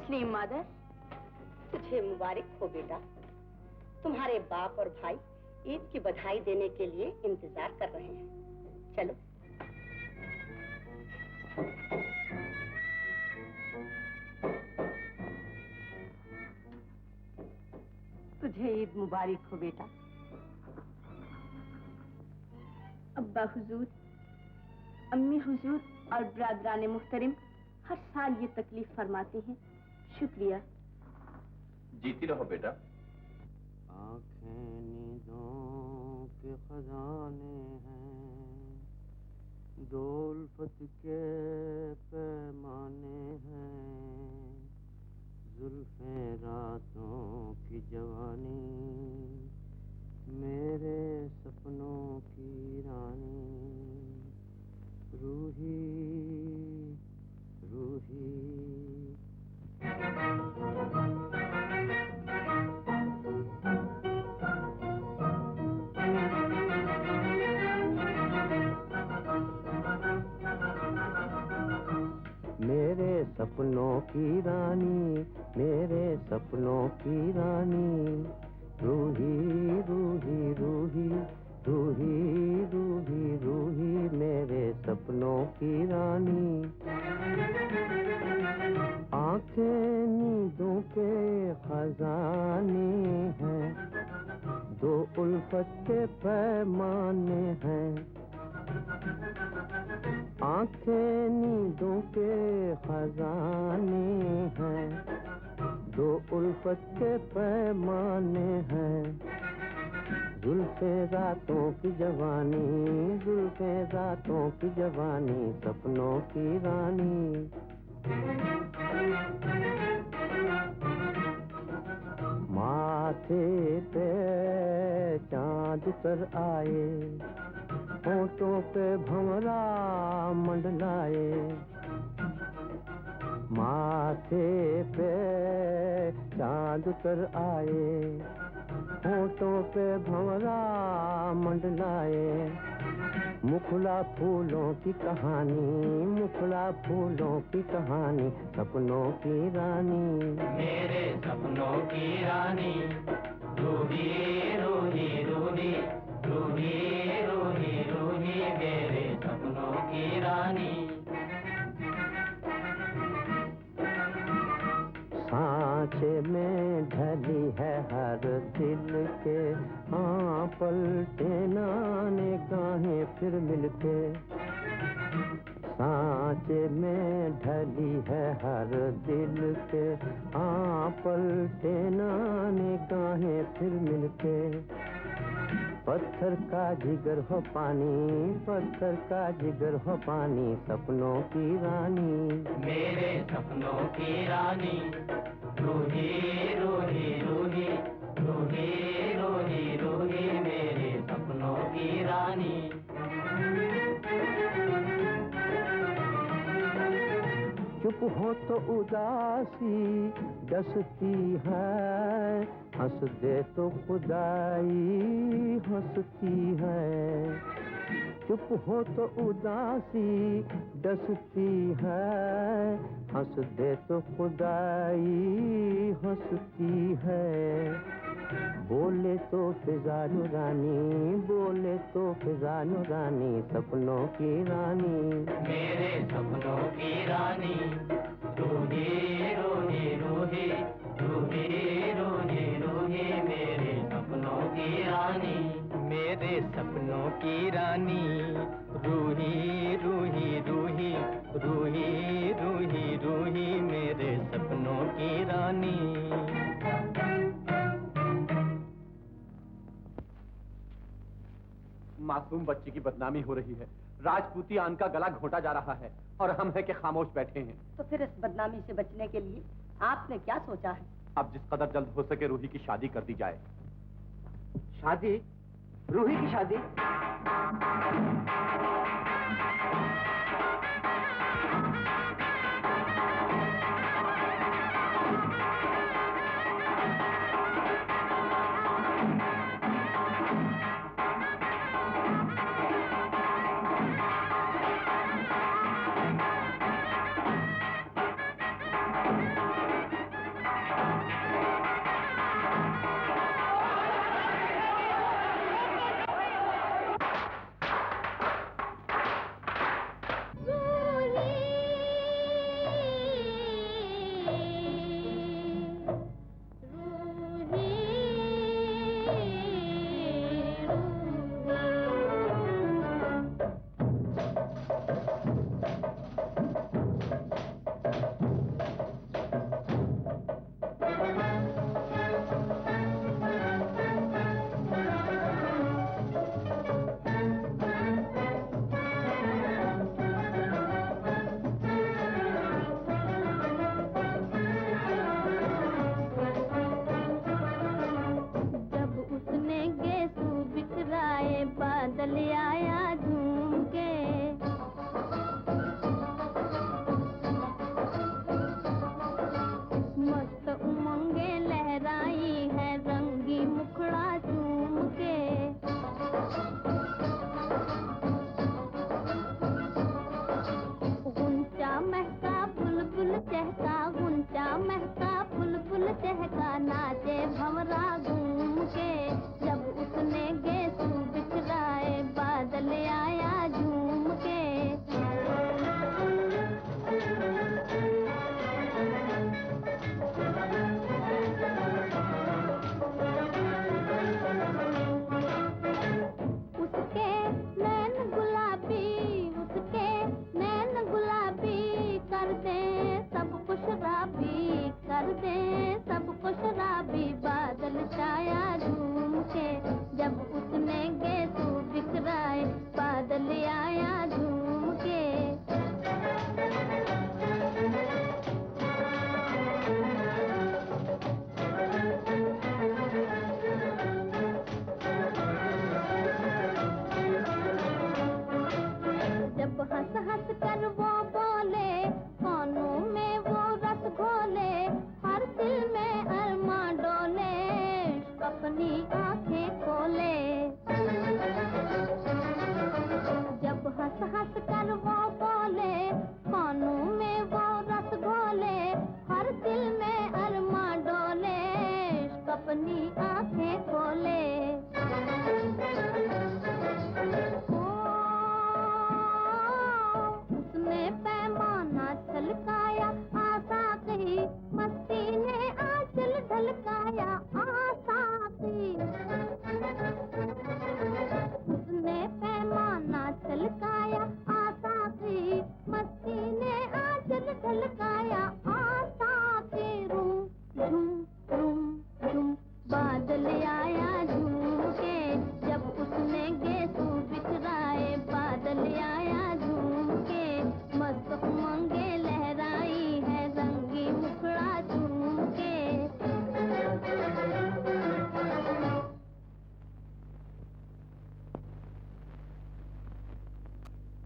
तस्लीम मदर। तुझे मुबारक हो बेटा। तुम्हारे बाप और भाई ईद की बधाई देने के लिए इंतजार कर रहे हैं। चलो। तुझे ईद मुबारक हो बेटा। अब्बा हुजूर, अम्मी हुजूर और ब्रादरान मुहतरम हर साल ये तकलीफ फरमाते हैं। शुक्रिया। जीती रहो बेटा। आँखें नींदों के खजाने हैं, दो उल्फत के पैमाने हैं, जुल्फें रातों की जवानी, मेरे सपनों की रानी, रूही रूही। मेरे सपनों की रानी, मेरे सपनों की रानी, रूही रूही रूही रूही रूही रूही, मेरे सपनों की रानी। आँखें नींदों के खजाने हैं, दो उल्फत के पैमाने हैं। आँखें नींदों के खजाने हैं, दो उल्फत के पैमाने हैं, जुल्फे रातों की जवानी, जुल्फे रातों की जवानी, सपनों की रानी। माथे पे चांद उतर आए, होठों पे भंवरा मंडलाए, माथे पे चांद उतर आए, होठों पे भंवरा मंडलाए, मुखला फूलों की कहानी, मुखला फूलों की कहानी, सपनों की रानी, मेरे सपनों की रानी, रूही रूही रूही रूही रूही रूही, मेरे सपनों की रानी। सांचे में ढली है हर दिल के, हाँ पलटे ना निगाहें फिर मिलके, सांचे में ढली है हर दिल के, हाँ पलटे ना निगाहें फिर मिलके। पत्थर का जिगर हो पानी, पत्थर का जिगर हो पानी, सपनों की रानी, मेरे सपनों की रानी, रूही रूही रूही रूही रूही रूही, मेरे सपनों की रानी। चुप हो तो उदासी डसती है, हंस दे तो खुदाई हंसती है। चुप हो तो उदासी डसती है, हंस दे तो खुदाई हंसती है। बोले तो फिजा नुरानी, बोले तो फिजा नुरानी, सपनों की रानी, मेरे सपनों की रानी, रूही रूही रूही रूही रूही रूही, मेरे सपनों की रानी, मेरे सपनों की रानी, रूही रूही रूही रूही रूही रूही, मेरे सपनों की रानी। मासूम बच्ची की बदनामी हो रही है, राजपूती आन का गला घोटा जा रहा है और हम हैं कि खामोश बैठे हैं। तो फिर इस बदनामी से बचने के लिए आपने क्या सोचा है? अब जिस कदर जल्द हो सके रूही की शादी कर दी जाए। शादी? रूही की शादी?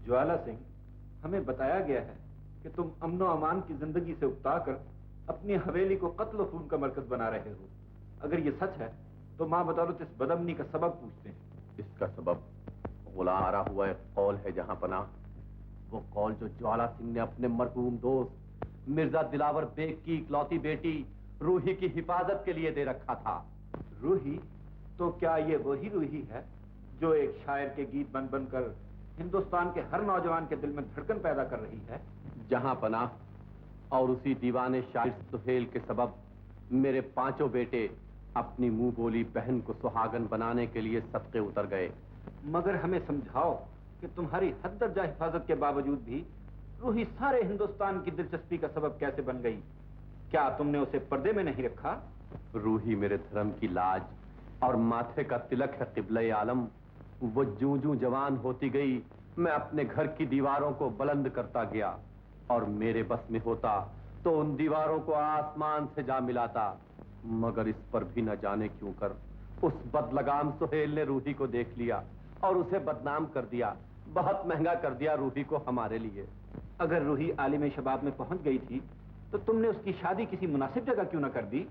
ज्वाला सिंह, हमें बताया गया है कि तुम अमनो अमान की जिंदगी से उकताकर अपनी हवेली को कत्ल खून का मरकज बना रहे हो। अगर ये सच है तो माँ बदौलत इस बदअमनी का सबब पूछते हैं। इसका सबब गुलारा हुआ एक कौल है जहां पना, वो कौल जो ज्वाला सिंह ने अपने मरहूम दोस्त मिर्जा दिलावर बेग की इकलौती बेटी रूही की हिफाजत के लिए दे रखा था। रूही? तो क्या ये वही रूही है जो एक शायर के गीत बन बनकर हिंदुस्तान के हर नौजवान के दिल में धड़कन पैदा कर रही है? जहां पना और उसी दीवाने शायर सुहेल के सबब मेरे पांचों बेटे अपनी मुंह बोली बहन को सुहागन बनाने के लिए सदके उतर गए। मगर हमें समझाओ कि तुम्हारी हद दर्जा हिफाजत के बावजूद भी रूही सारे हिंदुस्तान की दिलचस्पी का सबब कैसे बन गई? क्या तुमने उसे पर्दे में नहीं रखा? रूही मेरे धर्म की लाज और माथे का तिलक है क़िबले आलम। वो जूं जूं जवान होती गई मैं अपने घर की दीवारों को बुलंद करता गया और मेरे बस में होता तो उन दीवारों को आसमान से जा मिलाता। मगर इस पर भी न जाने क्यों कर उस बदलगाम सुहेल ने रूही को देख लिया और उसे बदनाम कर दिया। बहुत महंगा कर दिया रूही को हमारे लिए। अगर रूही आलिम शबाब में पहुंच गई थी तो तुमने उसकी शादी किसी मुनासिब जगह क्यों न कर दी?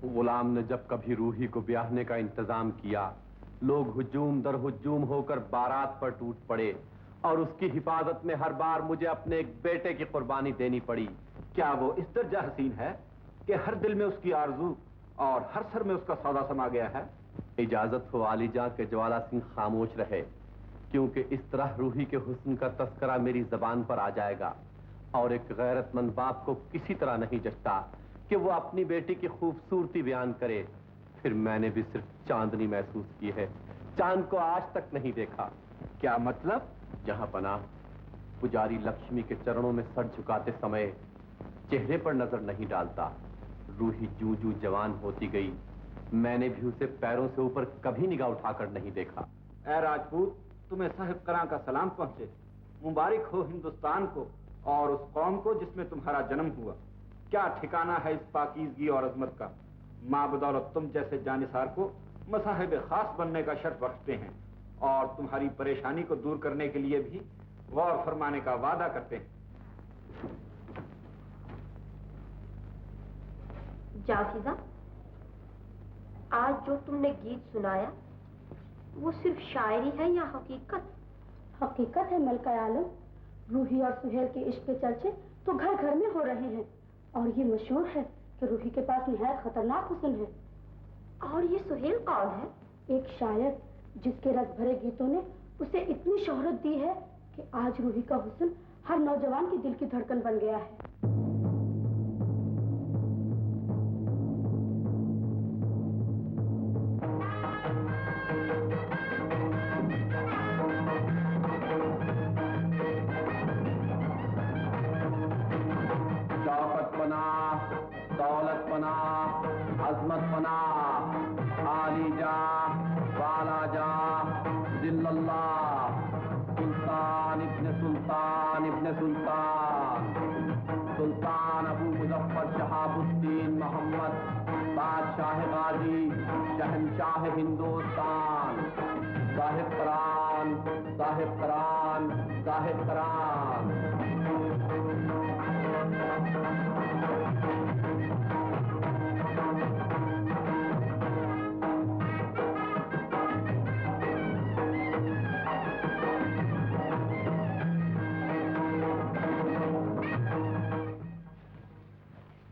गुलाम ने जब कभी रूही को ब्याहने का इंतजाम किया, लोग हुजूम दर हुजूम होकर बारात पर टूट पड़े और उसकी हिफाजत में हर बार मुझे अपने एक बेटे की कुर्बानी देनी पड़ी। क्या वो इस दर्जा हसीन है कि हर दिल में उसकी आरजू और हर सर में उसका सौदा समा गया है? इजाजत हो आलीजा के ज्वाला सिंह खामोश रहे, क्योंकि इस तरह रूही के हुस्न का तस्करा मेरी जबान पर आ जाएगा और एक गैरतमंद बाप को किसी तरह नहीं जचता कि वो अपनी बेटी की खूबसूरती बयान करे। फिर मैंने भी सिर्फ चांदनी महसूस की है, चांद को आज तक नहीं देखा। क्या मतलब? जहां पना पुजारी लक्ष्मी के चरणों में सर झुकाते समय चेहरे पर नजर नहीं डालता। रूही जूं जूं जवान होती गई, मैंने भी उसे पैरों से ऊपर कभी निगाह उठाकर नहीं देखा। ऐ राजपूत, तुम्हें साहिब करा का सलाम पहुंचे। मुबारक हो हिंदुस्तान को और उस कौम को जिसमें तुम्हारा जन्म हुआ। क्या ठिकाना है इस पाकीज़गी और अजमत का। माँ बदौलत तुम जैसे जानिसार को मसाहिब खास बनने का शर्फ बख्शते हैं और तुम्हारी परेशानी को दूर करने के लिए भी गौर फरमाने का वादा करते हैं। जाफिजा, आज जो तुमने गीत सुनाया वो सिर्फ शायरी है या हकीकत? हकीकत है मलका आलम। रूही और सुहेल के इश्क के चर्चे तो घर घर में हो रहे हैं और ये मशहूर है कि रूही के पास निहायत खतरनाक हुस्न है। और ये सुहेल कौन है? एक शायर जिसके रस भरे गीतों ने उसे इतनी शोहरत दी है कि आज रूही का हुस्न हर नौजवान के दिल की धड़कन बन गया है। दौलत पना, अजमत पना, आलीजा, वालाजा, दिल्लल्लाह, सुल्तान इब्ने सुल्तान, सुल्तान अबू मुजफ्फर शहाबुद्दीन मोहम्मद, बादशाह गाजी, शहंशाह हिंदुस्तान, साहिब करान, साहिब करान, साहिब करान।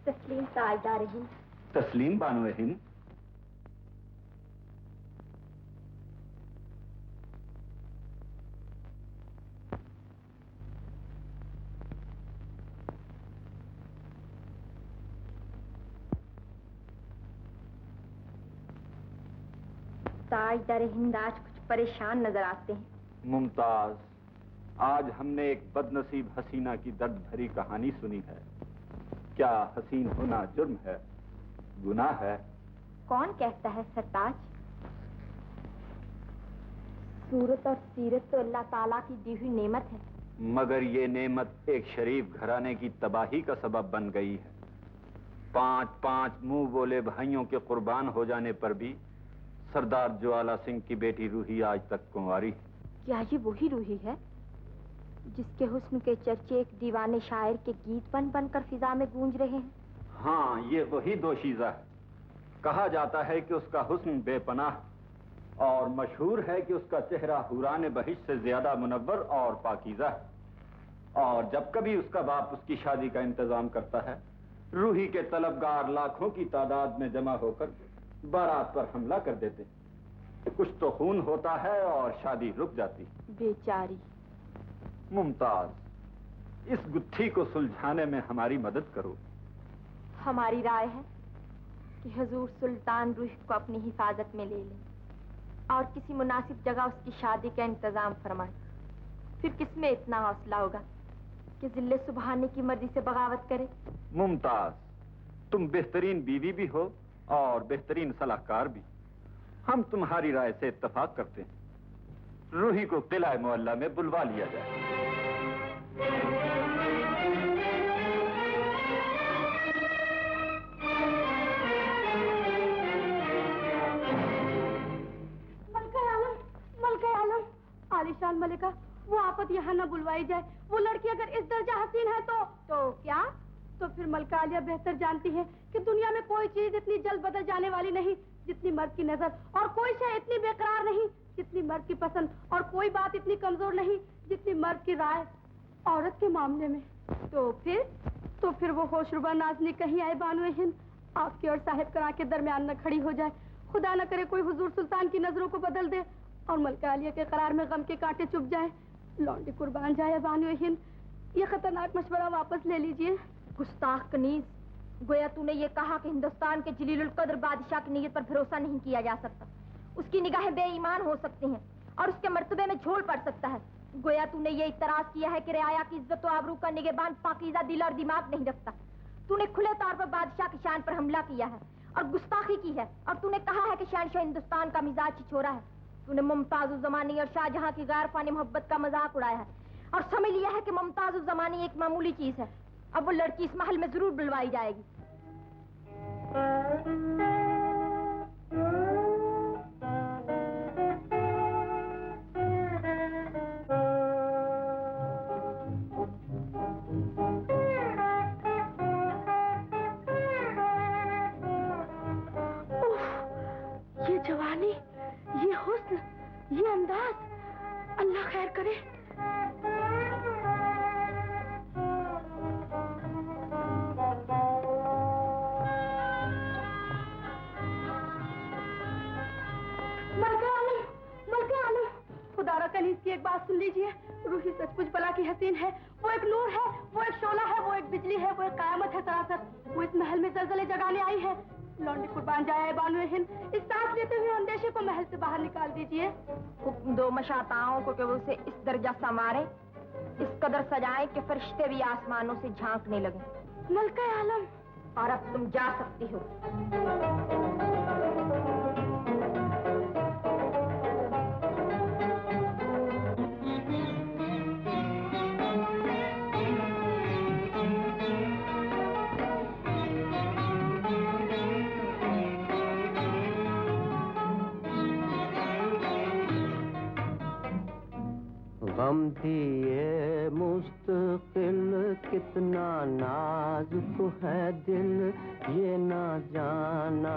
तस्लीम ताजदार हिंद। तस्लीम बानो हिंद। ताजदार हिंद आज कुछ परेशान नजर आते हैं। मुमताज, आज हमने एक बदनसीब हसीना की दर्द भरी कहानी सुनी है। क्या हसीन होना जुर्म है, गुनाह है? कौन कहता है सरताज? सूरत और सीरत तो अल्लाह ताला की दी हुई नेमत है। मगर ये नेमत एक शरीफ घराने की तबाही का सबब बन गई है। 5-5 मुंह बोले भाइयों के कुर्बान हो जाने पर भी सरदार ज्वाला सिंह की बेटी रूही आज तक कुंवारी है। क्या ये वही रूही है? जिसके हुस्न के चर्चे एक दीवाने शायर के गीत बन बनकर फिजा में गूंज रहे हैं। हाँ, ये वही दोशीज़ा है। कहा जाता है कि उसका हुस्न बेपनाह और मशहूर है कि उसका चेहरा हुरान बहिश्त से ज्यादा मुनव्वर और पाकीज़ा है। और जब कभी उसका बाप उसकी शादी का इंतजाम करता है, रूही के तलबगार लाखों की तादाद में जमा होकर बारात पर हमला कर देते हैं। कुछ तो खून होता है और शादी रुक जाती। बेचारी मुमताज, इस गुत्थी को सुलझाने में हमारी मदद करो। हमारी राय है कि हुजूर सुल्तान रूह को अपनी हिफाजत में ले लें और किसी मुनासिब जगह उसकी शादी का इंतजाम फरमाएं। फिर किसमें इतना हौसला होगा कि जिल्ले सुबहाने की मर्जी से बगावत करे। मुमताज, तुम बेहतरीन बीवी भी हो और बेहतरीन सलाहकार भी। हम तुम्हारी राय से इत्तेफाक करते हैं। रूही को किला मोहल्ला में बुलवा लिया जाए। आलिशान मलिका, वो आफत यहाँ न बुलवाई जाए। वो लड़की अगर इस दर्जा हसीन है तो क्या? तो फिर मलका आलिया बेहतर जानती है कि दुनिया में कोई चीज इतनी जल्द बदल जाने वाली नहीं जितनी मर्द की नजर, और कोई शय इतनी बेकरार नहीं जितनी मर्द की पसंद, और कोई बात इतनी कमजोर नहीं जितनी मर्द की राय औरत के मामले में। तो फिर वो होशरुबा नाज़नी कहीं आए बानो हिंद आपके और साहिब करा के दरमियान न खड़ी हो जाए। खुदा न करे कोई हुजूर सुल्तान की नजरों को बदल दे और मलका आलिया के करार में गम के कांटे चुभ जाए। लौंडी कुर्बान जाए बानो हिंद, ये खतरनाक मशवरा वापस ले लीजिए। गुस्ताख कनीज, गोया तूने ये कहा कि हिंदुस्तान के जलीलुल कद्र बादशाह की नीयत पर भरोसा नहीं किया जा सकता। उसकी निगाहें बेईमान हो सकती हैं और उसके मर्तबे में झोल पड़ सकता है। गोया तूने ये इतराज किया है कि रियाया की इज्जत और आबरू का निगहबान पाकीज़ा दिल और दिमाग नहीं रखता। तूने खुले तौर पर बादशाह की शान पर हमला किया है और गुस्ताखी की है, और तूने कहा है कि शहंशाह हिंदुस्तान का मिजाज छिछोरा है। तूने मुमताज उज़ ज़मानी और शाहजहां की गैर फानी मोहब्बत का मजाक उड़ाया है और समझ लिया है कि मुमताज उज़ ज़मानी एक मामूली चीज है। अब वो लड़की इस महल में जरूर बुलवाई जाएगी। ये जवानी, ये हुस्न, ये अंदाज, अल्लाह खैर करे। मलका आलम, खुदारा कनीज की एक बात सुन लीजिए। रूही सचमुच बला की हसीन है। वो एक नूर है, वो एक शोला है, वो एक बिजली है, वो एक कयामत है सरासर। वो इस महल में जलजले जगाने आई है। लौंडी कुर्बान जाए बानो हिंद, इस सांस लेते हुए अंदेशे को महल से बाहर निकाल दीजिए। हुक्म दो मशाताओं को कि वो उसे इस दर्जा संवारे, इस कदर सजाए कि फरिश्ते भी आसमानों से झांकने लगे। मलका आलम, और अब तुम जा सकती हो। गम दिए मुस्तकिल कितना नाजुक है दिल ये ना जाना।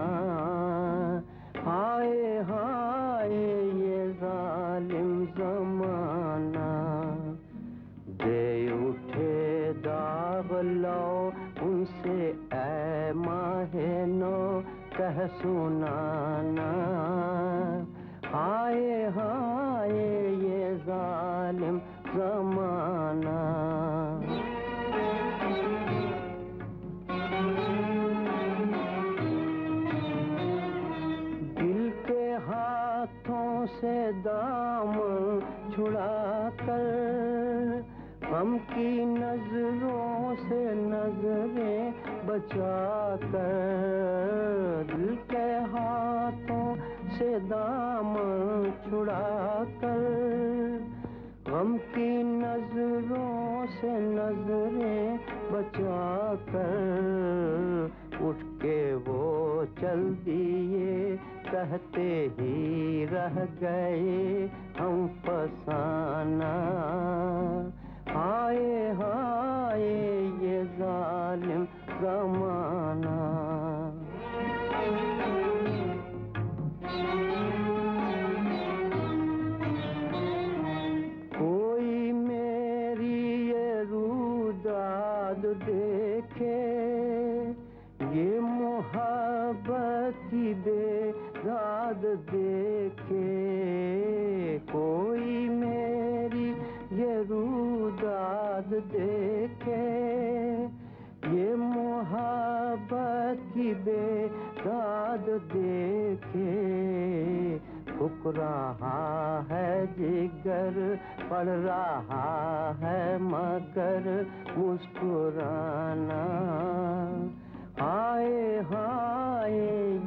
हाय हाय ये जालिम जमाना, दे उठे दाग लो उनसे ऐ माहे नो कह सुनाना। हाय हाय ये जालिम जमाना। दिल के हाथों से दामन छुड़ा कर, गम की नजरों से नजरें बचा कर, दिल के हाथों से दामन छुड़ा कर, गम की नजरों से नजरें बचा कर, उठ के वो चल दिए कहते ही रह गए हम फसाना। हाय हाय ये जालिम ज़माना। कोई मेरी ये रूदाद देखे, ये मोहब्बत की बेदाद देखे। कोई मेरी ये रूदाद देखे, ये मोहब्बत की बेदाद देखे। फूक रहा है जिगर, पड़ रहा है मगर मुस्कुराना। हाय हाय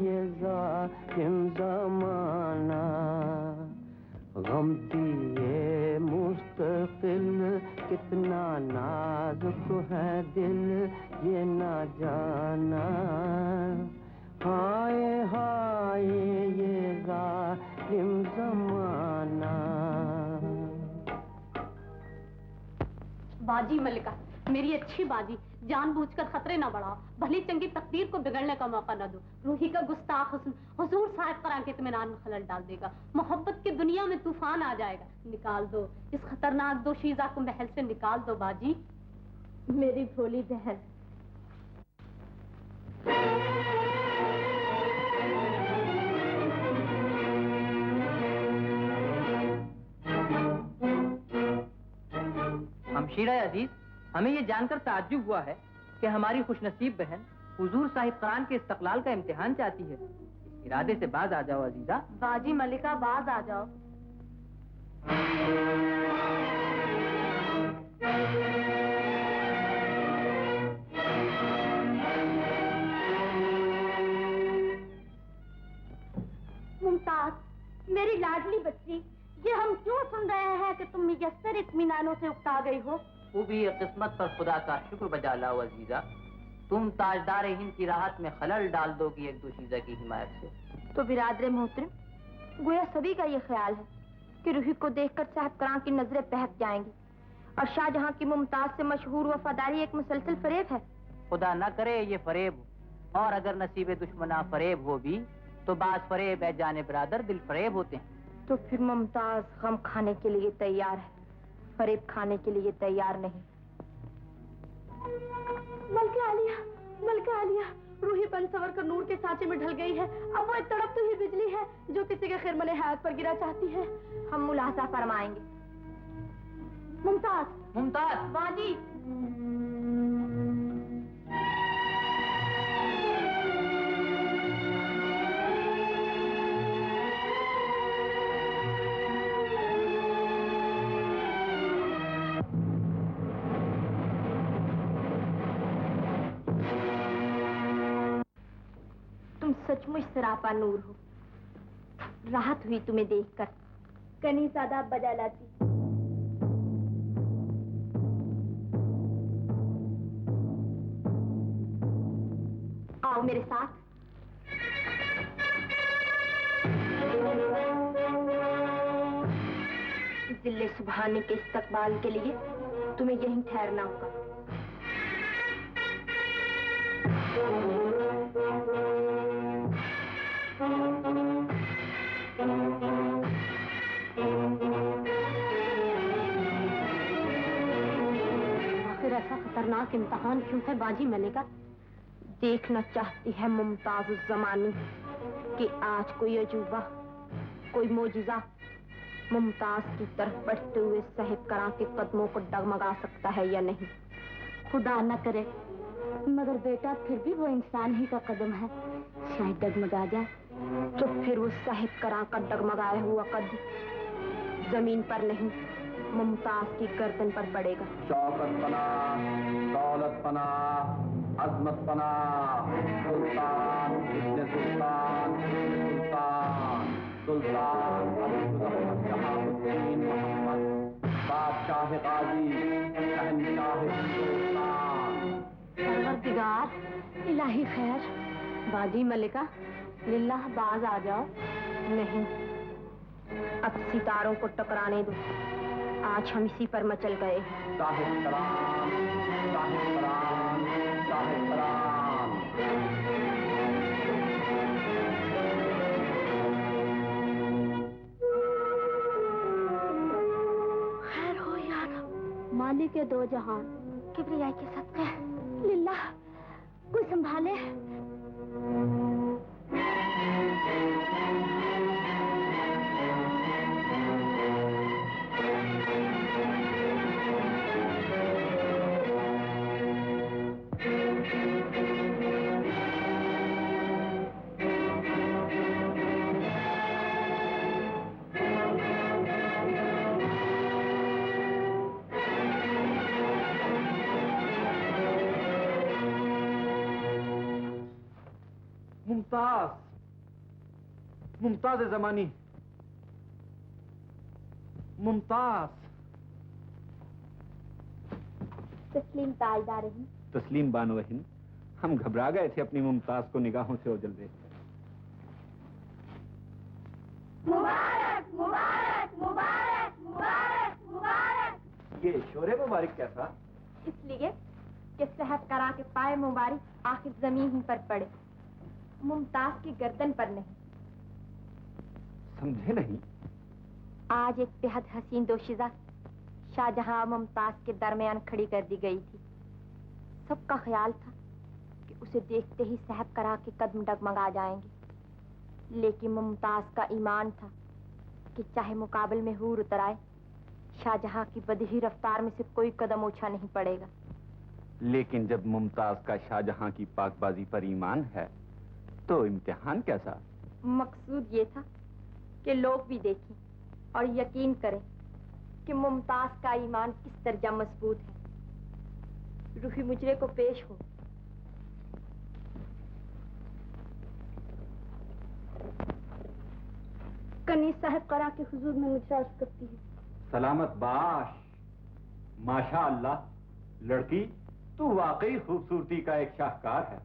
ये जालिम ज़माना। गम दिए मुस्तकिल कितना नाजुक है दिल ये ना जाना। हाय हाय ये जालिम ज़माना। बाजी मलिका, मेरी अच्छी बाजी, जानबूझकर खतरे न बढ़ाओ, भली चंगी तकदीर को बिगड़ने का मौका न दो। रूही का गुस्ताख हुस्न हुजूर साहब करा के इत्मीनान में खलल डाल देगा, मोहब्बत की दुनिया में तूफान आ जाएगा। निकाल दो इस खतरनाक दोशीज़ा को महल से, निकाल दो बाजी। मेरी भोली बहन। हमशीरा अजीज, हमें ये जानकर ताज्जुब हुआ है कि हमारी खुशनसीब बहन हुजूर साहिब कुरान के इस्तक़लाल का इम्तिहान चाहती है। इस इरादे से बाज आ जाओ अजीजा। बाजी मलिका, बाज आ जाओ। मुमताज, मेरी लाडली बच्ची, ये हम क्यों सुन रहे हैं कि तुम मुयस्सर इत्मीनानों से उकता गई हो? खूबी किस्मत पर खुदा का शुक्र बजा लाओ अजीजा। तुम ताजदार हिंद की राहत में खलल डाल दोगी एक दोशीज़ा की हिमायत से। तो बिरादर मोहतरम, गोया सभी का ये ख्याल है कि रूही को देखकर साहब करां की नजरें बहक जाएंगी और शाहजहां की मुमताज से मशहूर वफादारी एक मुसलसल फरेब है। खुदा न करे ये फरेब हो, और अगर नसीब दुश्मना फरेब हो भी तो बाज फरेब है जाने बिरादर दिल फरेब होते हैं। तो फिर मुमताज गम खाने के लिए तैयार है, फरेब खाने के लिए तैयार नहीं। मलका आलिया, रूही बन सवर कर नूर के सांचे में ढल गई है। अब वो एक तड़पती हुई बिजली है जो किसी के खिरमने हयात पर गिरा चाहती है। हम मुलाहजा फरमाएंगे। मुमताज, मुमताज, बाजी। तुम सचमुच सरापा नूर हो। राहत हुई तुम्हें देखकर। कनी सादा बजा लाती। आओ मेरे साथ। जिल्ले सुबहानी के इस्तकबाल के लिए तुम्हें यहीं ठहरना होगा। आखिर ऐसा खतरनाक इम्तिहान क्यों है बाजी मलिका? देखना चाहती है मुमताज उस ज़मानी कि आज कोई अजूबा, कोई मोजिज़ा मुमताज की तरफ बढ़ते हुए साहिब करां के कदमों को डगमगा सकता है या नहीं। खुदा न करे, मगर बेटा फिर भी वो इंसान ही का कदम है, शायद डगमगा जाए। तो फिर वो साहिब करां का डगमगाया हुआ कदम जमीन पर नहीं, मुमताज की गर्दन पर पड़ेगा। शौकत पना, दौलत पना, अजमत पना, सुल्तान इब्ने सुल्तान, सुल्तान सुल्तान जहांगीर मोहम्मद, बादशाह गाजी, शहंशाह हिंदुस्तान। परवरदिगार, इलाही खैर। बाजी मलिका, लिल्लाह बाज आ जाओ। नहीं, अब सितारों को टकराने दो। आज हम इसी पर मचल गए। साहिब सलाम, साहिब सलाम, साहिब सलाम। खैर हो यार, मालिक के दो जहान, किबरिया के सदके, लिल्ला कोई संभाले। मुमताज ज़मानी, मुमताज। तस्लीम ताजदार रही। तस्लीम बानो हिंद, हम घबरा गए थे अपनी मुमताज को निगाहों से ओझल देख। मुबारक मुबारक मुबारक मुबारक मुबारक। ये शोरे मुबारक कैसा? इसलिए कि सेहत करा के पाए मुबारक आखिर जमीन ही पर पड़े, मुमताज की गर्दन पर नहीं। समझे नहीं। आज एक बेहद हसीन दोशीज़ा शाहजहां और मुमताज के दरमियान खड़ी कर दी गई थी। सबका ख्याल था कि उसे देखते ही सेहत करा के कदम डगमगा जाएंगे, लेकिन मुमताज का ईमान था कि चाहे मुकाबले में हूर उतर आए, शाहजहां की बदही रफ्तार में से कोई कदम ओछा नहीं पड़ेगा। लेकिन जब मुमताज का शाहजहां की पाकबाजी पर ईमान है, तो इम्तिहान कैसा? मकसूद ये था कि लोग भी देखें और यकीन करें कि मुमताज का ईमान किस दर्जा मजबूत है। रूही मुजरे को पेश हो। कनीज साहब करा के हुजूर में मुझे अर्ज करती है। सलामत बाश। माशा अल्लाह, लड़की तू वाकई खूबसूरती का एक शाहकार है।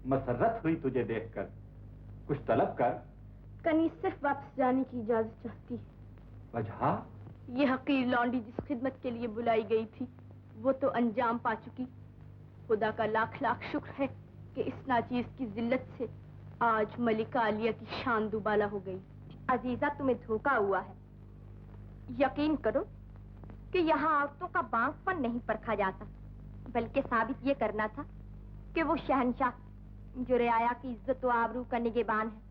मसर्रत हुई तुझे देखकर। कुछ तलब कर। कनीज सिर्फ वापस जाने की इजाजत चाहती है। वजह? ये हकीर लौंडी जिस खिदमत के लिए बुलाई गई थी, वो तो अंजाम पा चुकी। खुदा का लाख लाख शुक्र है कि इस नाचीज की जिल्लत से आज मलिका आलिया की शान दुबाला हो गई। अजीजा, तुम्हें धोखा हुआ है। यकीन करो कि यहाँ औरतों का बांकपन नहीं परखा जाता, बल्कि साबित ये करना था कि वो शहंशाह जो रियाया की इज्जत व आबरू का निगहबान है,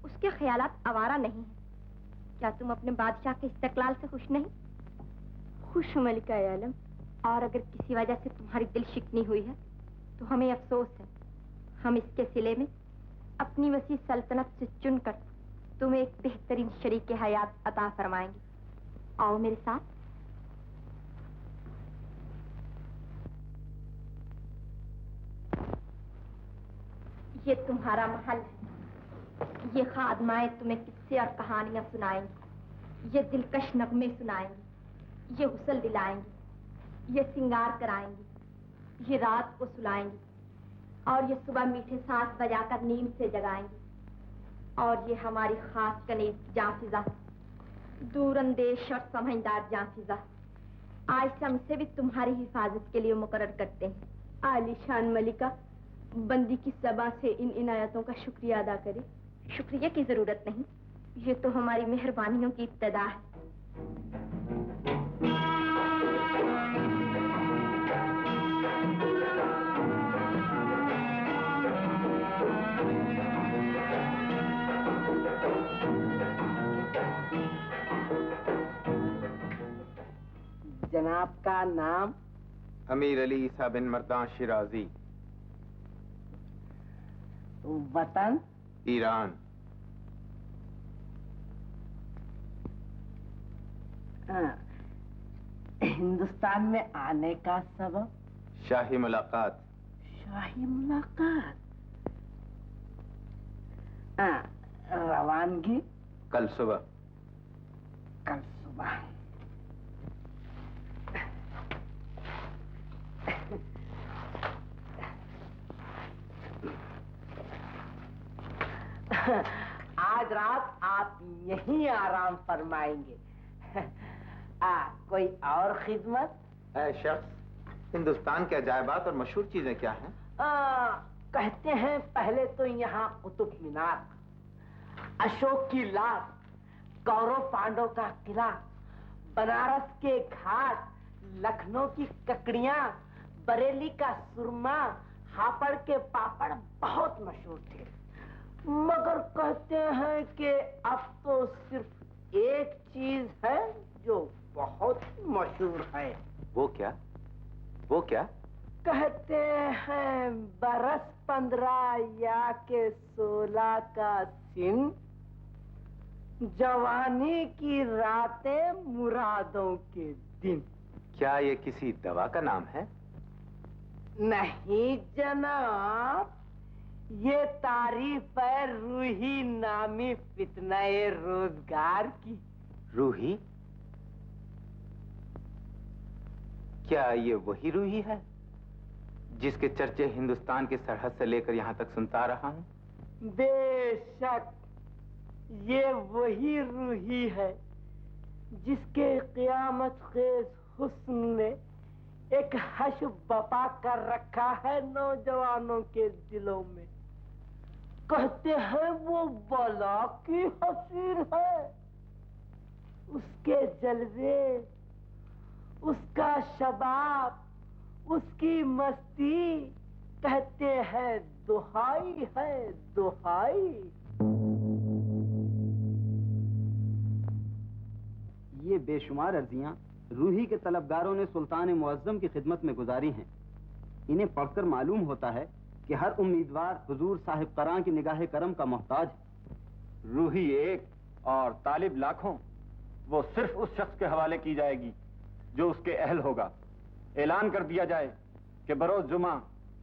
उसके ख्यालात आवारा नहीं है। क्या तुम अपने बादशाह के इस्तकलाल से खुश नहीं? खुश हूँ मलिका आलम। और अगर किसी वजह से तुम्हारी दिल शिकनी हुई है तो हमें अफसोस है। हम इसके सिले में अपनी वसी सल्तनत से चुनकर तुम्हें एक बेहतरीन शरीक हयात अता फरमाएंगे। आओ मेरे साथ। ये तुम्हारा महल है। ये खादमाएं तुम्हें किस्से और कहानियां सुनाएंगी, ये दिलकश नगमे सुनाएंगी, ये हुसल दिलाएंगी, ये सिंगार कराएंगी, ये रात को सुलाएंगी और ये सुबह मीठे सांस बजाकर नींद से जगाएंगी। और ये हमारी खास कनीज जाफिजा, दूरंदेश और समझदार जाफिजा, आज से हमसे भी तुम्हारी हिफाजत के लिए मुकर्रर करते हैं। आलीशान मलिका, बंदी की ज़बान से इन इनायतों का शुक्रिया अदा करे। शुक्रिया की जरूरत नहीं, ये तो हमारी मेहरबानियों की इब्तिदा है। जनाब का नाम? अमीर अली ईसा बिन मर्दान शिराजी। वतन? ईरान। हिंदुस्तान में आने का सबब? शाही मुलाकात। शाही मुलाकात? रवानगी? कल सुबह। कल सुबह। आज रात आप यहीं आराम फरमाएंगे। कोई और खिदमत? ऐ शख्स, हिंदुस्तान के अजायबात और मशहूर चीजें क्या हैं? कहते हैं पहले तो यहाँ कुतुब मीनार, अशोक की लाट, कौरव पांडव का किला, बनारस के घाट, लखनऊ की ककड़ियाँ, बरेली का सुरमा, हापड़ के पापड़ बहुत मशहूर थे। मगर कहते हैं कि अब तो सिर्फ एक चीज है जो बहुत मशहूर है। वो क्या? वो क्या? कहते हैं बरस 15 या के 16 का सिन, जवानी की रातें मुरादों के दिन। क्या ये किसी दवा का नाम है? नहीं जनाब, ये तारीफ है रूही नामी फितनाए रोजगार की। रूही? क्या ये वही रूही है जिसके चर्चे हिंदुस्तान की सरहद से लेकर यहाँ तक सुनता रहा हूँ? बेशक ये वही रूही है जिसके क़यामत खेज़ हुस्न ने एक हश बपा कर रखा है नौजवानों के दिलों में। कहते हैं वो बला की हसीन है, उसके जलवे, उसका शबाब, उसकी मस्ती, कहते हैं दुहाई है दुहाई। ये बेशुमार अर्जियां रूही के तलबगारों ने सुल्तान मुअज्जम की खिदमत में गुजारी हैं। इन्हें पढ़कर मालूम होता है कि हर उम्मीदवार हुजूर साहिब क़रां की निगाह करम का मोहताज है। रूही एक और तालिब लाखों, वो सिर्फ उस शख्स के हवाले की जाएगी जो उसके अहल होगा। ऐलान कर दिया जाए कि बरोज जुमा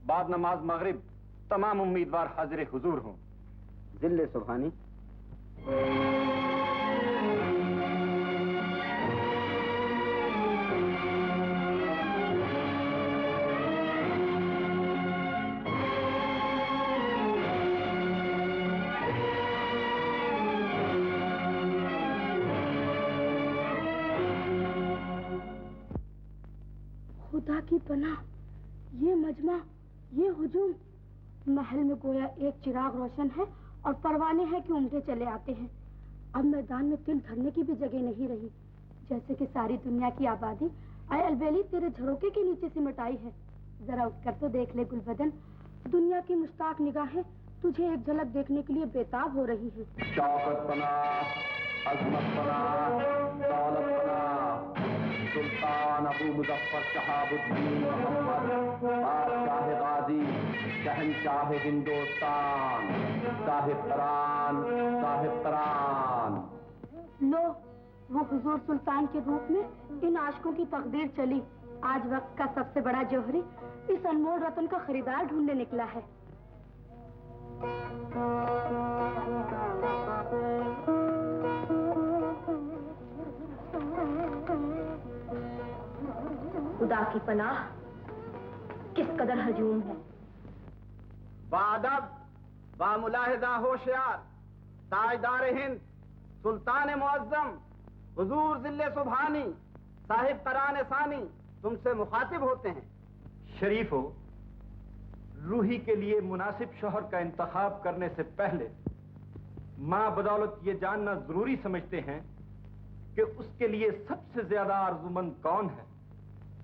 बाद नमाज मगरिब तमाम उम्मीदवार हाजिर हुजूर हों। जिले सुभानी। खुदा की पनाह, ये मजमा, ये हुजूम। महल में गोया एक चिराग रोशन है और परवाने हैं कि उमटे चले आते हैं। अब मैदान में तिल धरने की भी जगह नहीं रही, जैसे कि सारी दुनिया की आबादी आए अलबेली तेरे झरोके के नीचे सिमटाई है। जरा उठकर तो देख ले गुलबदन, दुनिया की मुश्ताक निगाहें तुझे एक झलक देखने के लिए बेताब हो रही हैं। शौकत पनाह, अज़मत पनाह, दौलत पनाह, सुल्तान अबू मुजफ्फर शहाबुद्दीन मोहम्मद, बादशाह गाजी, शहंशाह हिंदुस्तान, साहिब क़रान, साहिब क़रान। लो, वो हुजूर सुल्तान के रूप में इन आशिकों की तकदीर चली। आज वक्त का सबसे बड़ा जौहरी इस अनमोल रतन का खरीदार ढूंढने निकला है। खुदा की पनाह, किस कदर हजूम है। बादब, बामुलाहिदा होशियार, ताजदार हिंद, सुल्तान मुअज्जम, हुजूर जिले सुभानी, साहिब क़रान सानी तुमसे मुखातिब होते हैं। शरीफ हो, रूही के लिए मुनासिब शौहर का इंतखाब करने से पहले माँ बदौलत ये जानना जरूरी समझते हैं कि उसके लिए सबसे ज्यादा आरजुमंद कौन है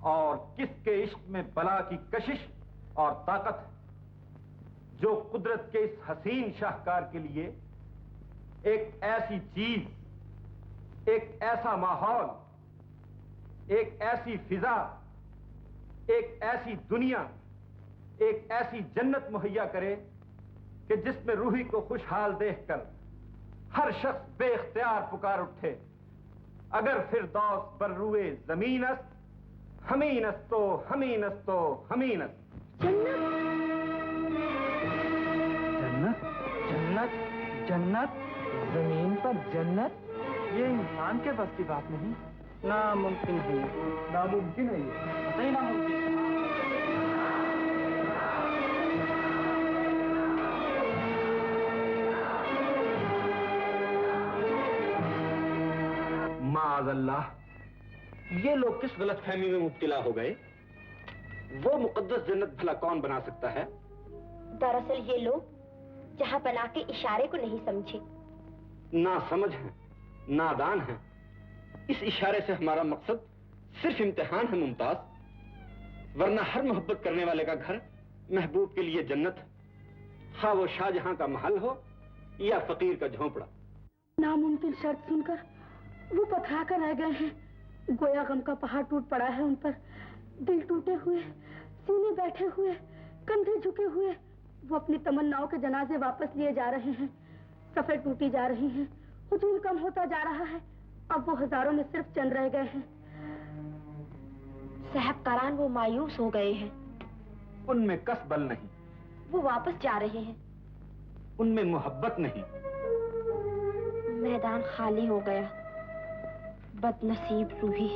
और किसके इश्क में बला की कशिश और ताकत है, जो कुदरत के इस हसीन शाहकार के लिए एक ऐसी चीज, एक ऐसा माहौल, एक ऐसी फिजा, एक ऐसी दुनिया, एक ऐसी जन्नत मुहैया करे कि जिसमें रूही को खुशहाल देखकर हर शख्स बेख्तियार पुकार उठे, अगर फिरदौस बर्रुए जमीनस, हमीनस तो हमीनस तो हमीनस। जन्नत, जन्नत, जन्नत, जमीन पर जन्नत, ये इंसान के बस की बात नहीं। नामुमकिन है, नामुमकिन है, ये सही नामुमकिन। माअज़ल्लाह, ये लोग किस गलतफहमी में मुब्तला हो गए? वो मुकद्दस जन्नत भला कौन बना सकता है? दरअसल ये लोग जहां बना के इशारे को नहीं समझे। ना समझ है, नादान है। इस इशारे से हमारा मकसद सिर्फ इम्तिहान है मुमताज, वरना हर मोहब्बत करने वाले का घर महबूब के लिए जन्नत है, हाँ वो शाहजहां का महल हो या फकीर का झोंपड़ा। नामुमकिन शर्त सुनकर वो पथरा कर रह गए हैं। गोया गम का पहाड़ टूट पड़ा है उन पर। दिल टूटे हुए, सीने बैठे हुए, कंधे झुके हुए वो अपनी तमन्नाओं के जनाजे वापस लिए जा रहे हैं। सफर टूटी जा रही हैं, हुजूम कम होता जा रहा है। अब वो हजारों में सिर्फ चंद रह गए हैं। साहब करान वो मायूस हो गए हैं। उनमें कस बल नहीं, वो वापस जा रहे हैं। उनमें मोहब्बत नहीं। मैदान खाली हो गया। बदनसीब रूही।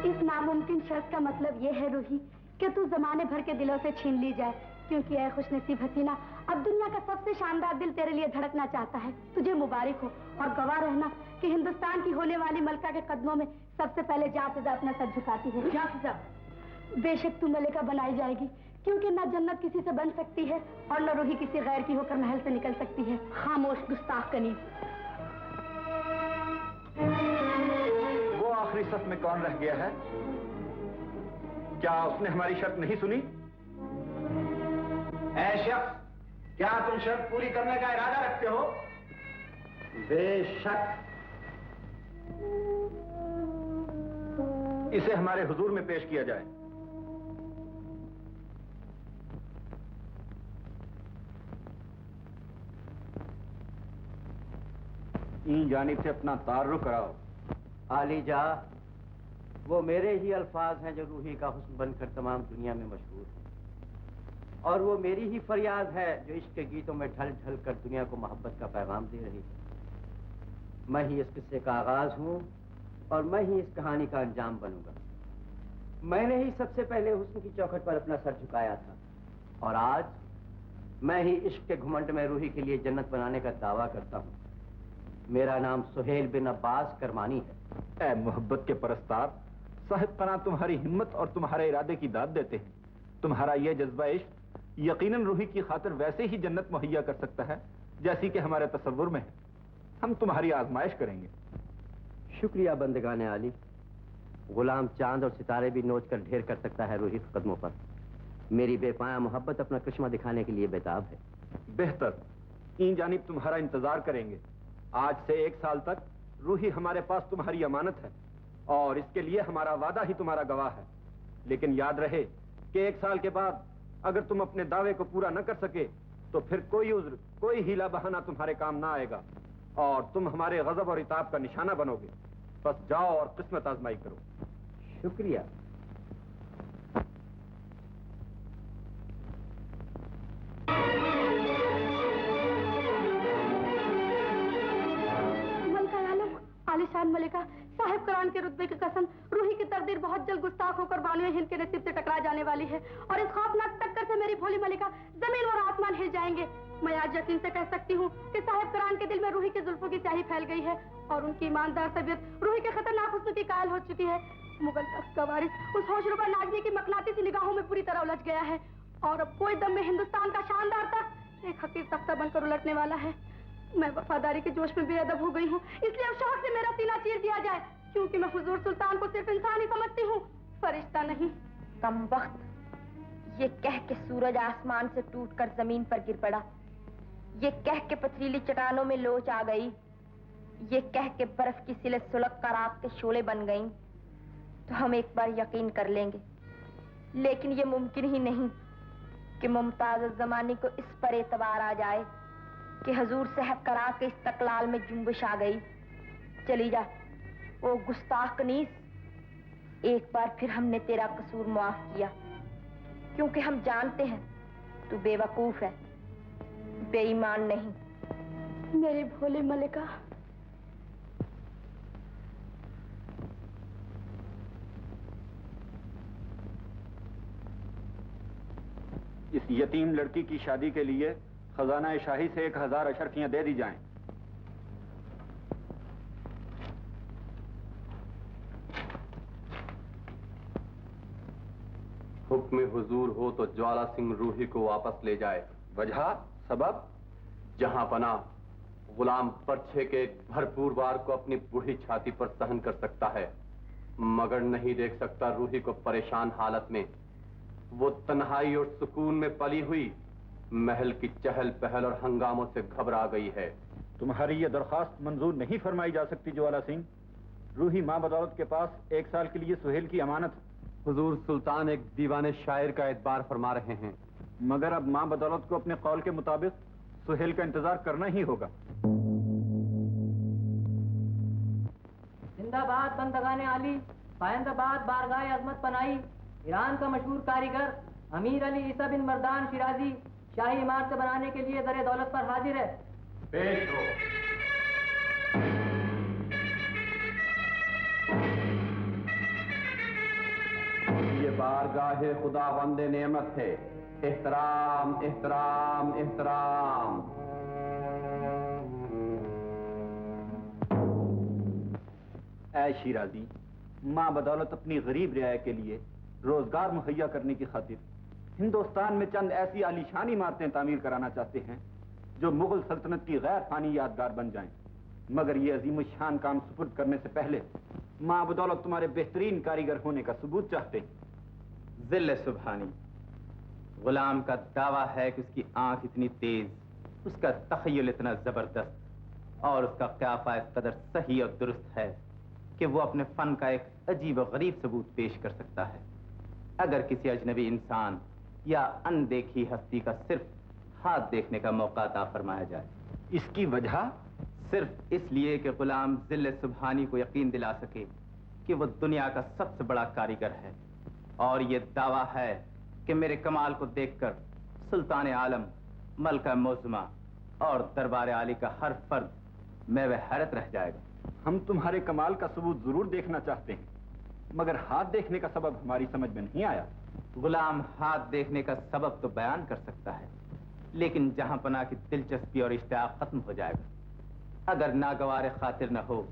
इस नामुमकिन शर्त का मतलब ये है रूही कि तू जमाने भर के दिलों से छीन ली जाए, क्योंकि ऐ खुशनसीब हसीना, अब दुनिया का सबसे शानदार दिल तेरे लिए धड़कना चाहता है। तुझे मुबारक हो और गवाह रहना कि हिंदुस्तान की होने वाली मलका के कदमों में सबसे पहले जाफिजा अपना सर झुकाती है। जाफिजा, बेशक तू मलिका बनाई जाएगी, क्योंकि न जन्नत किसी से बन सकती है और न रूही किसी गैर की होकर महल से निकल सकती है। खामोश गुस्ताख कनीज। वो आखिरी सफ में कौन रह गया है? क्या उसने हमारी शर्त नहीं सुनी? ऐ शख्स, क्या तुम शर्त पूरी करने का इरादा रखते हो? बेशक। इसे हमारे हुजूर में पेश किया जाए। इन जानिब से अपना तारुफ कराओ। आलीजा, वो मेरे ही अल्फाज हैं जो रूही का हुस्न बनकर तमाम दुनिया में मशहूर है, और वो मेरी ही फरियाद है जो इश्क के गीतों में ढल ढल कर दुनिया को मोहब्बत का पैगाम दे रही है। मैं ही इस किस्से का आगाज हूँ और मैं ही इस कहानी का अंजाम बनूंगा। मैंने ही सबसे पहले हुस्न की चौखट पर अपना सर झुकाया था, और आज मैं ही इश्क के घुमंड में रूही के लिए जन्नत बनाने का दावा करता हूँ। मेरा नाम सुहेल बिन अब्बास करमानी है। ऐ मोहब्बत के परस्तार, साहिब कना तुम्हारी हिम्मत और तुम्हारे इरादे की दाद देते हैं। तुम्हारा यह जज्बा इश्क यकीनन रूही की खातिर वैसे ही जन्नत मुहैया कर सकता है जैसी कि हमारे तसव्वुर में है। हम तुम्हारी आजमाइश करेंगे। शुक्रिया बंदगाने आली। गुलाम चांद और सितारे भी नोच कर ढेर कर सकता है रूही के कदमों पर। मेरी बेपाया मोहब्बत अपना करिश्मा दिखाने के लिए बेताब है। बेहतर, इन जानिब तुम्हारा इंतजार करेंगे। आज से 1 साल तक रूही हमारे पास तुम्हारी अमानत है, और इसके लिए हमारा वादा ही तुम्हारा गवाह है। लेकिन याद रहे कि 1 साल के बाद अगर तुम अपने दावे को पूरा न कर सके तो फिर कोई उज्र, कोई हीला बहाना तुम्हारे काम ना आएगा, और तुम हमारे गजब और इताब का निशाना बनोगे। बस जाओ और किस्मत आजमाई करो। शुक्रिया। आलिशान मलिका, साहिब करान के रुतबे की कसम, रूही की तकदीर बहुत जल्द गुस्ताख होकर बानुए हिंद के नसीब से टकरा जाने वाली है, और इस खौफनाक टक्कर से मेरी भोली मलिका जमीन और आसमान हिल जाएंगे। मैं आज यकीन से कह सकती हूँ कि साहिब करान के दिल में रूही की जुल्फों की स्याही फैल गई है, और उनकी ईमानदार तबीयत रूही के खतरनाक हुस्न की कायल हो चुकी है। मुगल तख्त का वारिस उस होशरुबा नाज़नी की मखनाती सी निगाहों में पूरी तरह उलझ गया है, और अब कोई दम में हिंदुस्तान का शानदार तख्त एक हकीर तख्ता बनकर उलटने वाला है। मैं वफादारी के जोश में बेअदब हो गई हूँ, इसलिए अब शौक से मेरा सीना चीर दिया जाए, क्योंकि मैं हुजूर सुल्तान को सिर्फ इंसान ही समझती हूँ, फरिश्ता नहीं। कमबख्त, ये कह के सूरज आसमान से टूटकर जमीन पर गिर पड़ा, ये कह के पथरीली चट्टानों में लोच आ गई, ये कह के बर्फ की सिले सुलग कर आग के शोले बन गईं, तो हम एक बार यकीन कर लेंगे। लेकिन ये मुमकिन ही नहीं कि मुमताज जमानी को इस पर एतबार आ जाए कि हजूर साहब करा के इस्तकलाल में जुम्बिश आ गई। चली जा ओ गुस्ताख कनीस, एक बार फिर हमने तेरा कसूर माफ किया, क्योंकि हम जानते हैं तू बेवकूफ है, बेईमान नहीं। मेरी भोली मलिका, इस यतीम लड़की की शादी के लिए खजाना शाही से 1000 अशरफियां दे दी जाएं। हुक्म हुजूर हो तो ज्वाला सिंह रूही को वापस ले जाए। वजह सबब? जहां पना गुलाम पर्चे के भरपूर वार को अपनी बूढ़ी छाती पर सहन कर सकता है, मगर नहीं देख सकता रूही को परेशान हालत में। वो तन्हाई और सुकून में पली हुई महल की चहल पहल और हंगामों से घबरा गई है। तुम्हारी ये दरख्वास्त मंजूर नहीं फरमाई जा सकती ज्वाला सिंह। रूही मां बदौलत के पास 1 साल के लिए सुहेल की अमानत। हुजूर सुल्तान एक दीवाने शायर का एतबार फरमा रहे हैं, मगर अब मां बदौलत को अपने कौल के मुताबिक सुहेल का इंतजार करना ही होगा। जिंदाबाद बंदगाने आली, पायंदाबाद बारगाह अजमत पनाई। ईरान का मशहूर कारीगर अमीर अली ईसा बिन मर्दान शिराजी शाही इमारत बनाने के लिए दर दौलत पर हाजिर है। पेश हो। ये बारगाहे खुदा बंदे नेमत है। एहतराम एहतराम एहतराम। ऐ शिराजी, मां बदौलत अपनी गरीब रियाया के लिए रोजगार मुहैया करने की खातिर हिंदुस्तान में चंद ऐसी आलीशान इमारतें तामीर कराना चाहते हैं जो मुगल सल्तनत की गैर फानी यादगार बन जाएं। मगर ये अजीम शान काम सुपुर्द करने से पहले मां बदौलत तुम्हारे बेहतरीन कारीगर होने का सबूत चाहते हैं। जिल्ले सुबहानी, गुलाम का दावा है कि उसकी आंख इतनी तेज, उसका तखय्युल इतना जबरदस्त और उसका क़याफ़ा इस कदर सही और दुरुस्त है कि वो अपने फन का एक अजीब और गरीब सबूत पेश कर सकता है। अगर किसी अजनबी इंसान या अनदेखी हस्ती का सिर्फ हाथ देखने का मौका अता फरमाया जाए। इसकी वजह सिर्फ इसलिए कि गुलाम जिल्ले सुबहानी को यकीन दिला सके कि वो दुनिया का सबसे बड़ा कारीगर है, और ये दावा है कि मेरे कमाल को देखकर सुल्तान आलम, मलका मौज़मा और दरबार आली का हर फर्द में वह हैरत रह जाएगा। हम तुम्हारे कमाल का सबूत जरूर देखना चाहते हैं, मगर हाथ देखने का सबब हमारी समझ में नहीं आया। गुलाम हाथ देखने का सबब तो बयान कर सकता है, लेकिन जहां पना की दिलचस्पी और इश्तियाक खत्म हो जाएगा। अगर नागवार खातिर न हो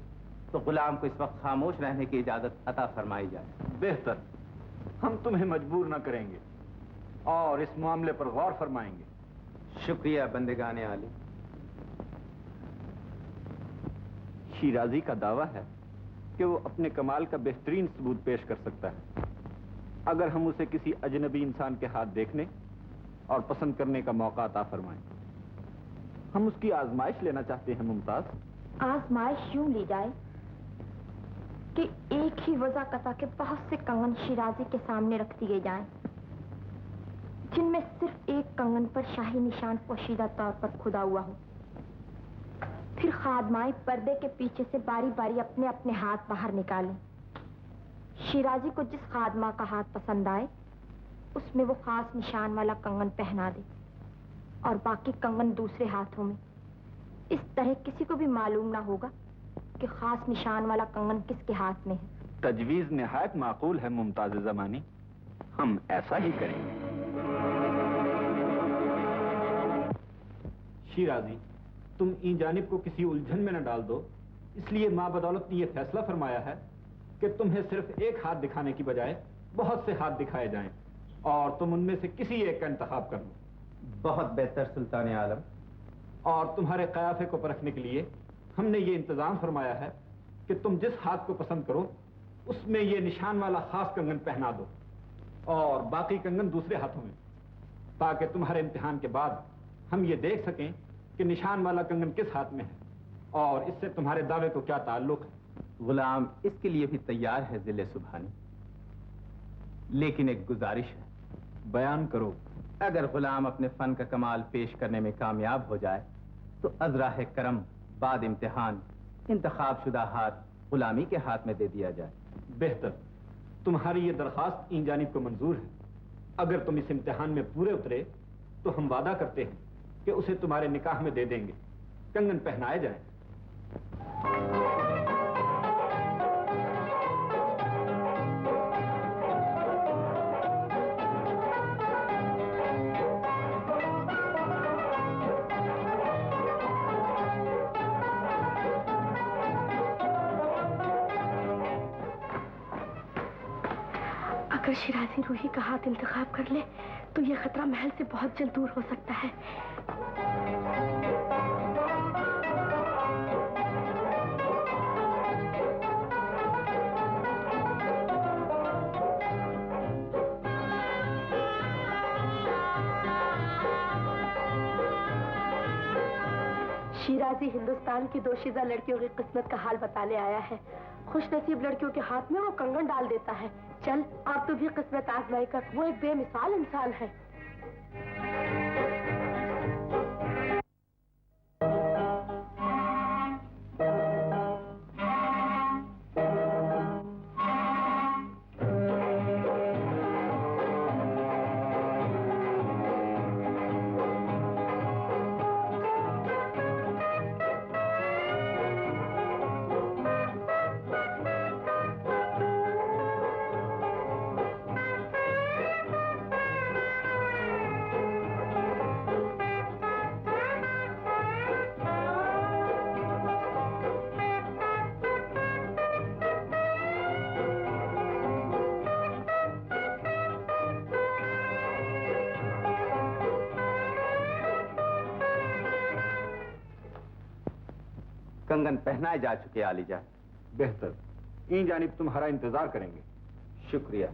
तो गुलाम को इस वक्त खामोश रहने की इजाजत अता फरमाई जाए। बेहतर, हम तुम्हें मजबूर न करेंगे और इस मामले पर गौर फरमाएंगे। शुक्रिया बंदेगाने आली। शिराजी का दावा है कि वो अपने कमाल का बेहतरीन सबूत पेश कर सकता है अगर हम उसे किसी अजनबी इंसान के हाथ देखने और पसंद करने का मौका अता फरमाएं। हम उसकी आजमाइश लेना चाहते हैं मुमताज। आजमाइश यूं ली जाए कि एक ही वजह कता के बहुत से कंगन शिराजी के सामने रख दिए जाएं, जिनमें सिर्फ एक कंगन पर शाही निशान पोशीदा तौर पर खुदा हुआ हो। फिर खादमाएं पर्दे के पीछे से बारी बारी अपने अपने हाथ बाहर निकालें। शिराजी को जिस खादमा का हाथ पसंद आए उसमें वो खास निशान वाला कंगन पहना दे और बाकी कंगन दूसरे हाथों में। इस तरह किसी को भी मालूम ना होगा कि खास निशान वाला कंगन किसके हाथ में है। तजवीज निहायत माकूल है मुमताज जमानी, हम ऐसा ही करेंगे। शिराजी, तुम इन जानिब को किसी उलझन में न डाल दो, इसलिए मां बदौलत ने यह फैसला फरमाया है कि तुम्हें सिर्फ एक हाथ दिखाने की बजाय बहुत से हाथ दिखाए जाएं और तुम उनमें से किसी एक का इंतखाब कर लो। बहुत बेहतर सुल्तान आलम। और तुम्हारे कयाफे को परखने के लिए हमने ये इंतजाम फरमाया है कि तुम जिस हाथ को पसंद करो उसमें ये निशान वाला खास कंगन पहना दो और बाकी कंगन दूसरे हाथों में, ताकि तुम्हारे इम्तिहान के बाद हम ये देख सकें कि निशान वाला कंगन किस हाथ में है और इससे तुम्हारे दावे को क्या ताल्लुक है। गुलाम इसके लिए भी तैयार है जिले सुबहानी, लेकिन एक गुजारिश है। बयान करो। अगर गुलाम अपने फन का कमाल पेश करने में कामयाब हो जाए तो अजराह करम बाद इम्तिहान इंतखाब शुदा हाथ गुलामी के हाथ में दे दिया जाए। बेहतर, तुम्हारी ये दरखास्त इन जानिब को मंजूर है। अगर तुम इस इम्तिहान में पूरे उतरे तो हम वादा करते हैं कि उसे तुम्हारे निकाह में दे देंगे, कंगन पहनाए जाएं। अगर शिराजी रूही का हाथ इंतखाब कर ले तो ये खतरा महल से बहुत जल्द दूर हो सकता है। शिराजी हिंदुस्तान की दोशीज़ा लड़कियों की किस्मत का हाल बताने आया है। खुशनसीब लड़कियों के हाथ में वो कंगन डाल देता है। चल आप तो भी किस्मत आजमाई कर, वो एक बेमिसाल इंसान है। कंगन पहनाए जा चुके आलीजा। बेहतर। इन जानिब तुम्हारा इंतजार करेंगे। शुक्रिया।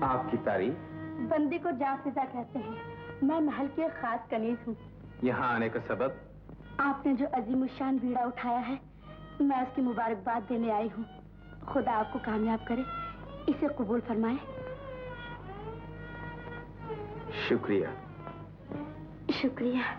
आपकी तारीफ? बंदी को जाफिजा कहते हैं। मैं महल की एक खास कनीज हूँ। यहाँ आने का सबब? आपने जो अजीमुशान बीड़ा उठाया है, मैं उसकी मुबारकबाद देने आई हूँ। खुदा आपको कामयाब करे, इसे कबूल फरमाए। शुक्रिया। शुक्रिया।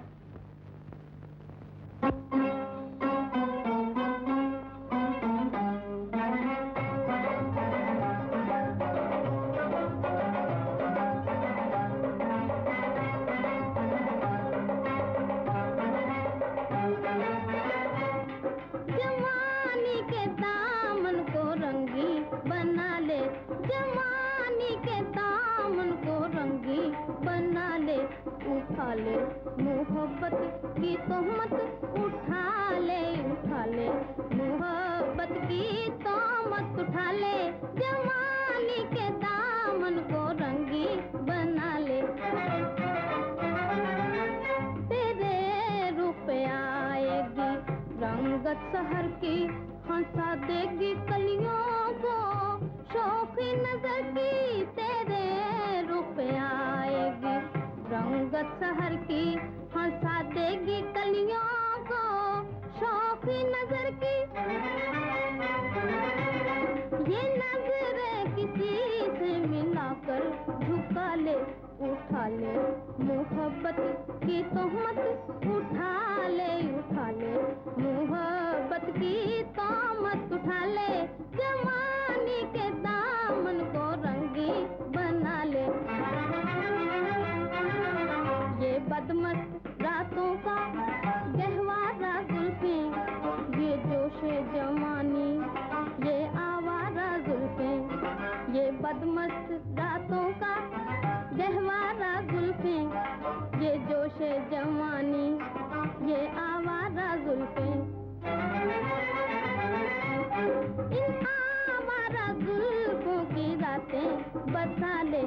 मोहब्बत की तोहमत उठा ले, उठा ले। मोहब्बत की तोहमत उठा ले। जवानी के दामन को रंगी बना ले। तेरे रूप पे आएगी रंगत सहर की, हंसा देगी कलियों को शौकी नजर की। तेरे रूप पे आएगी रंगत सहर की, हंसा देगी कलियों को शौकी नजर की। ये नजरें किसी से मिलाकर झुका ले, उठा ले। मोहब्बत की तोहमत उठा ले, उठा ले। मोहब्बत की तोहमत उठा ले। जवानी के दामन को रंगी बना ले। ये बदमस्त रातों का गहवारा जुल्फें, ये जोशे जवानी, ये आवारा जुल्फें। ये बदमस्त रातों का गहवारा जुल्फें, ये जोशे जवानी, ये आवारा जुल्फें। इन आवारा जुल्फों की रातें बसा ले,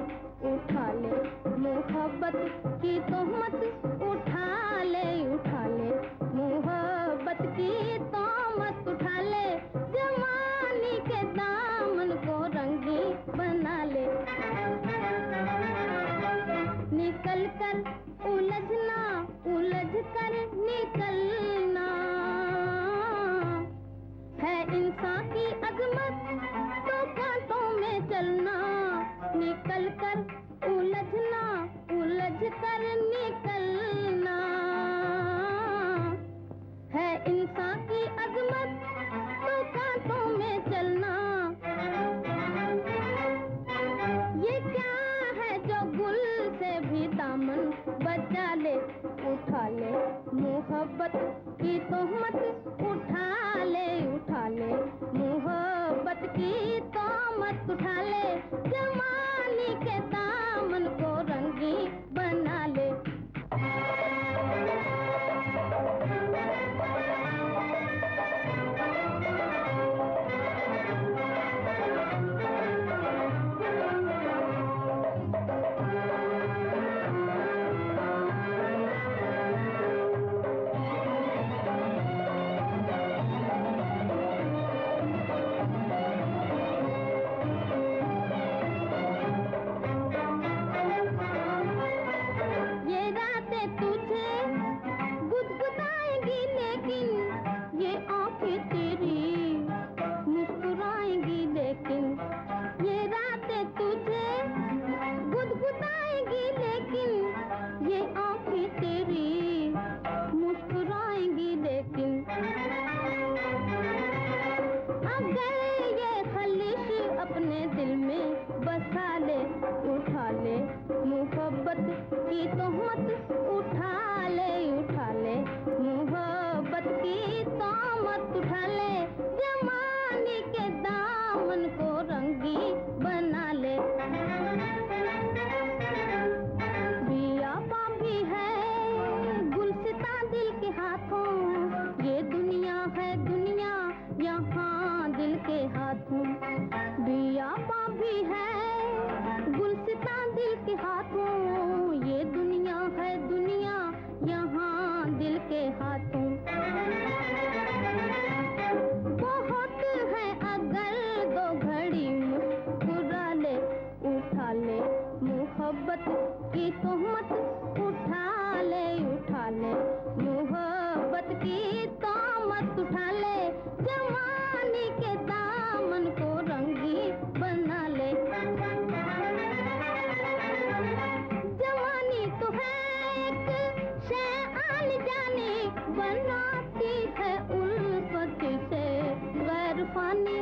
उठा ले। मोहब्बत की तोहमत उठा ले, उठा ले। मोहब्बत की तोहमत उठा ले। जवानी के दामन को रंगी बना ले। कर उलझना, उलझ कर निकलना है इंसान की अजमत, तो कांटों में चलना, निकल कर उलझना, उलझ कर निकलना है इंसान की अजमत, तो कांटों में चलना। ये क्या है जो गुल से भी दामन बचा ले, उठा ले मोहब्बत की तोहमत, उठा ले, उठा ले मोहब्बत की तोहमत, उठा ले जवानी के दामन को रंगी बना ले। की तोहमत उठा ले, उठा ले मोहब्बत की तोहमत, उठा ले जवानी के दामन को रंगी बना ले। बिया भी है गुलसिता दिल के हाथों, ये दुनिया है दुनिया यहाँ दिल के हाथों। बिया भी है गुलसिता दिल के हाथों, ये दुनिया है दुनिया यहाँ दिल के हाथों। बहुत है अगर दो घड़ी मुस्कुरा ले, उठा ले मोहब्बत की तोहमत, उठा ले, उठा ले मोहब्बत की तोहमत, उठा ले जवानी के दामन को रंगी बना ले। जवानी तो है एक शय आन जाने, बनाती है उल्फत से गैर फानी।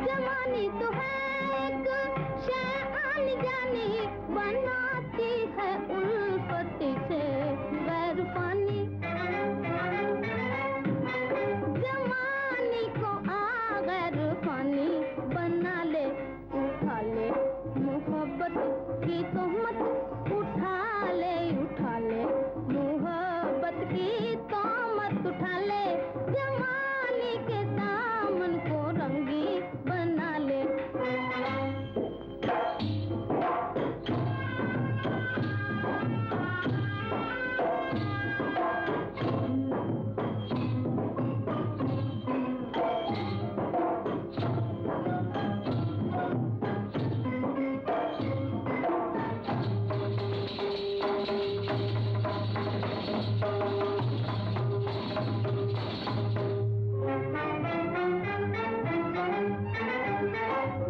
जवानी तो है एक शय आन जाने, बनाती है उल्फत से गैर फानी। जवानी को आ गैर फानी बना ले, उठा ले मोहब्बत की तोहमत, उठा ले, उठा ले मोहब्बत की तोहमत, उठा ले जवानी के दामन को रंगी बना ले।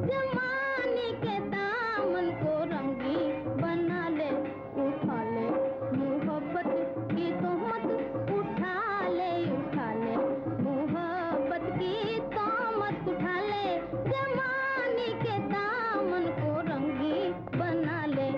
जवानी के दामन को रंगी बना ले, उठा ले मोहब्बत की तोहमत, उठा ले, उठा ले मोहब्बत की तोहमत, उठा ले जवानी के दामन को रंगी बना ले।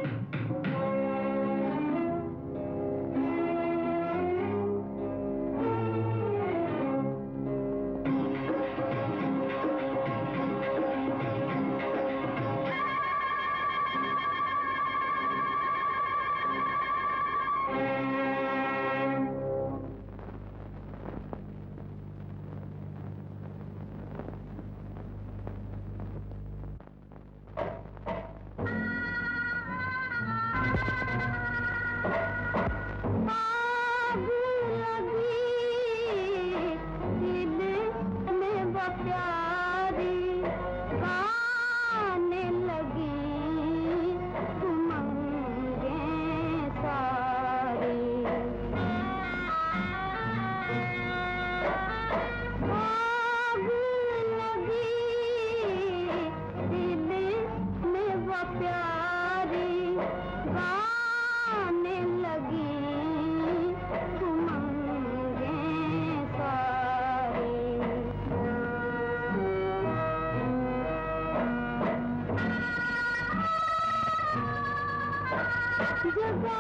जगा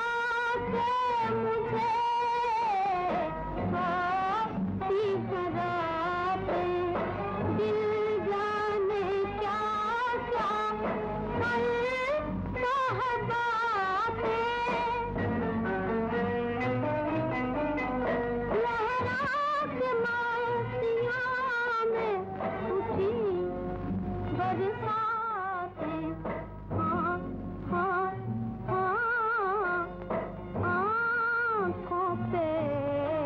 के मुझे आती है रातें, दिल जाने क्या क्या करता है बातें। लहरा के मस्तियाँ में उठी बरसातें, हाँ हाँ हाँ, आँखों पे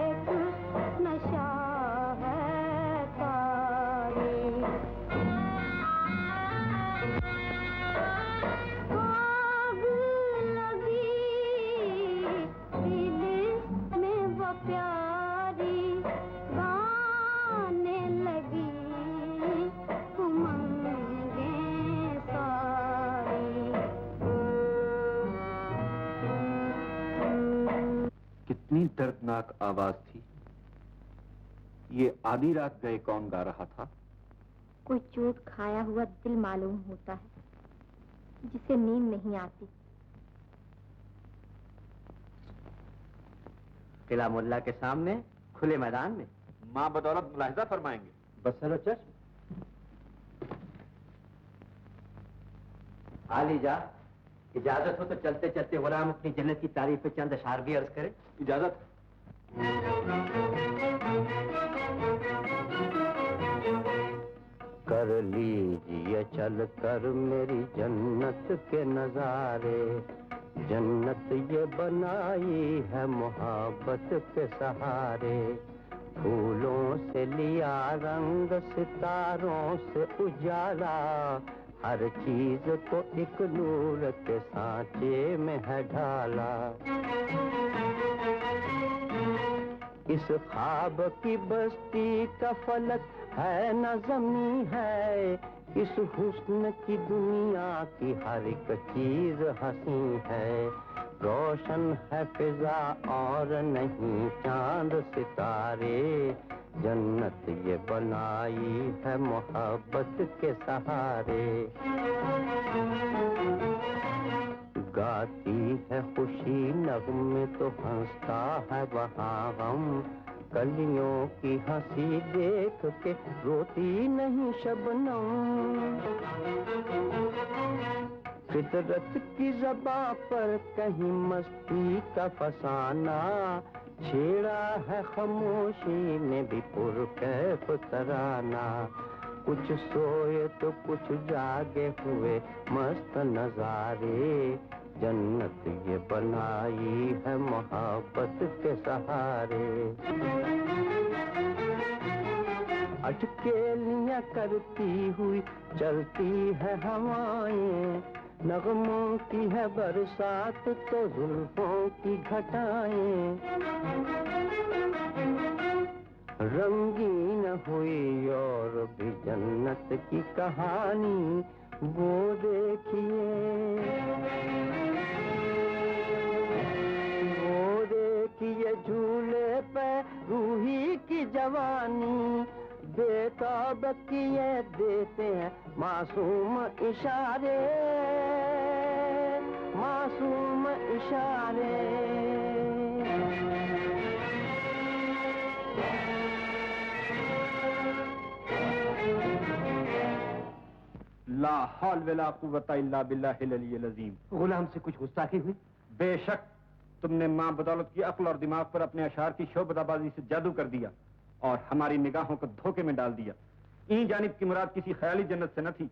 एक नशा है तारी। आग लगी दिल में वो प्यारी, गाने लगी उमंगें सारी। कितनी दर्दनाक आवाज थी। ये आधी रात गए कौन गा रहा था? कोई चोट खाया हुआ दिल मालूम होता है, जिसे नींद नहीं आती। किला मुल्ला के सामने खुले मैदान में माँ बदौलत मुलाहिजा फरमाएंगे। बसरो चश्म। आली जा, इजाजत हो तो चलते चलते गुलाम अपनी जन्नत की तारीफ पे चंद अशार भी अर्ज करे। इजाजत। कर लीजिए चल कर मेरी जन्नत के नजारे, जन्नत ये बनाई है मोहब्बत के सहारे। फूलों से लिया रंग, सितारों से उजाला, हर चीज को एक नूर के सांचे में है ढाला। इस ख्वाब की बस्ती का फलक है न ज़मीं है, इस हुस्न की दुनिया की हर एक चीज हंसी है। रोशन है फिजा और नहीं चांद सितारे, जन्नत ये बनाई है मोहब्बत के सहारे। गाती है खुशी नगमे तो हंसता है वहाँ गम, कलियों की हंसी देख के रोती नहीं शबनम। फितरत की ज़बां पर कहीं मस्ती का फसाना, छेड़ा है खामोशी ने भी पुरकैफ तराना। कुछ सोए तो कुछ जागे हुए मस्त नजारे, जन्नत ये बनाई है मोहब्बत के सहारे। अटकेलियां करती हुई चलती है हवाएं, नगमों की है बरसात तो जुल्फों की घटाएं। रंगीन हुई और भी जन्नत की कहानी, वो देखिए झूले पे रूही की जवानी, बेताब किए देते हैं मासूम इशारे, मासूम इशारे। ला हौल वला कुव्वता इल्ला बिल्लाहिल अलिय्यिल अज़ीम। गुलाम से कुछ गुस्ताखी हुई? बेशक तुमने माँ बदौलत की अक्ल और दिमाग पर अपने अशार की शोबदाबाजी से जादू कर दिया और हमारी निगाहों को धोखे में डाल दिया। इन जानिब की मुराद किसी ख्याली जन्नत से न थी,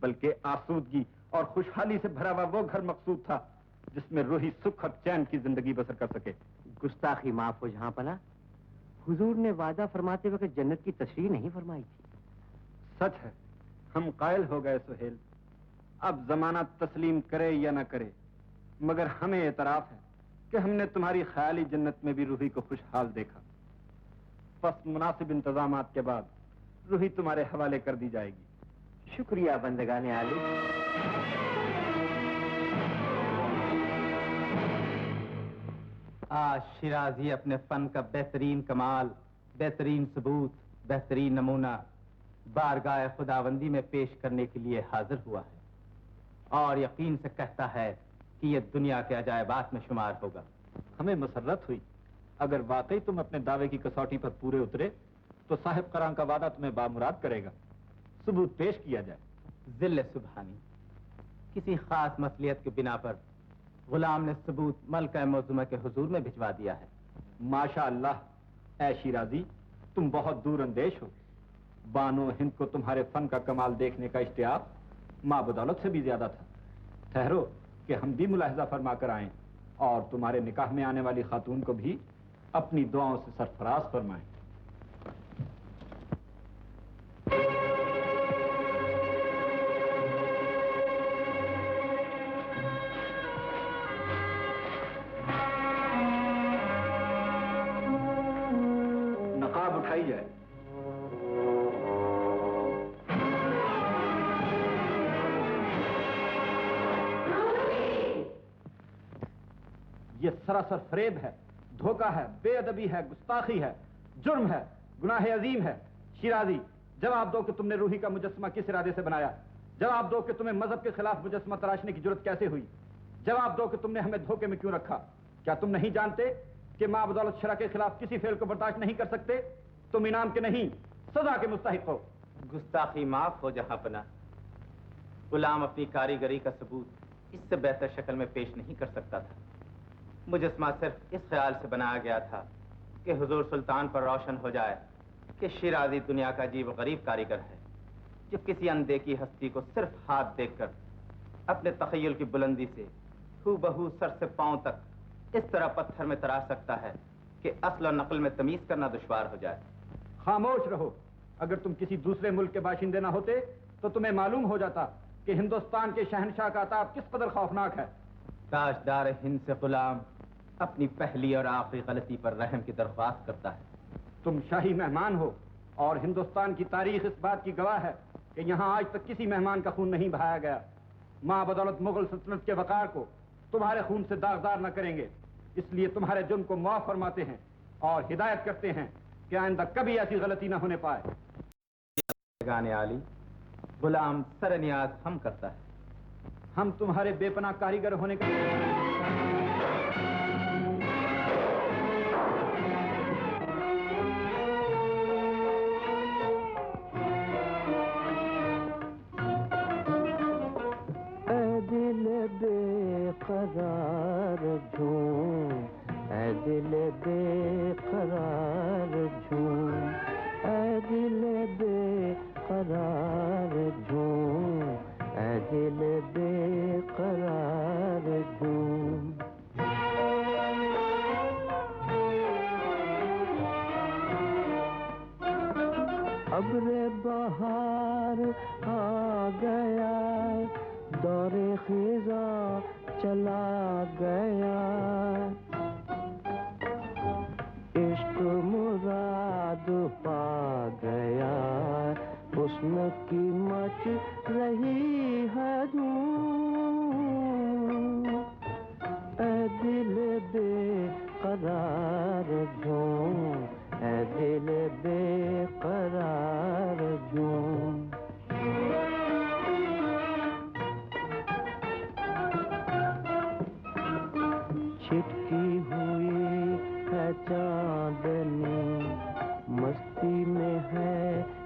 बल्कि आसूदगी और खुशहाली से भरा हुआ वो घर मकसूद था जिसमें रूही सुख और चैन की जिंदगी बसर कर सके। गुस्ताखी माफ हो जहाँ पना, हुजूर ने वादा फरमाते वक्त जन्नत की तशरीह नहीं फरमाई थी। सच है, हम कायल हो गए सुहेल। अब जमाना तस्लीम करे या न करे, मगर हमें एतराफ है कि हमने तुम्हारी ख्याली जन्नत में भी रूही को खुशहाल देखा। बस मुनासिब इंतजामात के बाद रूही तुम्हारे हवाले कर दी जाएगी। शुक्रिया बंदगाने आली। आज शिराजी अपने फन का बेहतरीन कमाल, बेहतरीन सबूत, बेहतरीन नमूना बारगाह खुदाबंदी में पेश करने के लिए हाजिर हुआ है और यकीन से कहता है कि यह दुनिया के अजायबात में शुमार होगा। हमें मसर्रत हुई। अगर वाकई तुम अपने दावे की कसौटी पर पूरे उतरे तो साहिब करां का वादा तुम्हें बामुराद करेगा। सबूत पेश किया जाए। जिल्ले सुबहानी, किसी खास मसलियत के बिना पर गुलाम ने सबूत मलका मौजूमा के हुजूर में भिजवा दिया है। माशा अल्लाह, ऐ शिराजी, तुम बहुत दूर अंदेश हो। बानो हिंद को तुम्हारे फन का कमाल देखने का इश्तियाक माँ बदौलत से भी ज्यादा था। ठहरो कि हम भी मुलाहिजा फरमा कर आए और तुम्हारे निकाह में आने वाली खातून को भी अपनी दुआओं से सरफराज फरमाएं। नकाब उठाई जाए। ये सरासर फरेब है, धोखा है, बेअदबी है, गुस्ताखी है, जुर्म है, गुनाह अजीम है। शिराजी, जवाब दो कि तुमने रूही का मुजस्समा किस इरादे से बनाया। जवाब दो कि तुम्हें मजहब के खिलाफ मुजस्समा तराशने की जरूरत कैसे हुई। जवाब दो कि तुमने हमें धोखे में क्यों रखा। क्या तुम नहीं जानते कि माँ बदौलत शरा के खिलाफ किसी फेल को बर्दाश्त नहीं कर सकते। तुम इनाम के नहीं, सजा के मुस्तहिक हो। गुस्ताखी माफ हो जहां पना। गुलाम अपनी कारीगरी का सबूत इससे बेहतर शक्ल में पेश नहीं कर सकता था। मुजस्समा सिर्फ इस ख्याल से बनाया गया था कि हुजूर सुल्तान पर रोशन हो जाए कि शिराजी दुनिया का अजीब गरीब कारीगर है, जो किसी अनदेखी हस्ती को सिर्फ हाथ देखकर अपने तखय्युल की बुलंदी से हूबहू सर से पांव तक इस तरह पत्थर में तराश सकता है कि असल और नकल में तमीज करना दुश्वार हो जाए। खामोश रहो। अगर तुम किसी दूसरे मुल्क के बाशिंदे ना होते तो तुम्हें मालूम हो जाता कि हिंदुस्तान के शहनशाह का अताब किस कदर खौफनाक है। ताजदार हिंद से गुलाम अपनी पहली और आखिरी गलती पर रहम की दरख्वास्त करता है। तुम शाही मेहमान हो और हिंदुस्तान की तारीख इस बात की गवाह है कि यहाँ आज तक किसी मेहमान का खून नहीं बहाया गया। माँ बदौलत मुगल सल्तनत के वकार को तुम्हारे खून से दागदार न करेंगे, इसलिए तुम्हारे जुर्म को माफ फरमाते हैं और हिदायत करते हैं कि आइंदा कभी ऐसी गलती न होने पाए। गाने आली, गुलाम सरनियाज हम करता है। हम तुम्हारे बेपनाह कारीगर होने का दिल बेकरार झूम, ऐ दिल बेकरार झूम, ऐ दिल बेकरार झूम, ऐ दिल बेकरार झूम। अब्र बहार आ गया, दौरे खिजा चला गया, इश्क मुराद पा गया, हुस्न की मच रही है धूम। ऐ दिल बेकरार झूम, ऐ दिल बेकरार झूम। छिटकी हुई है चांदनी, मस्ती में है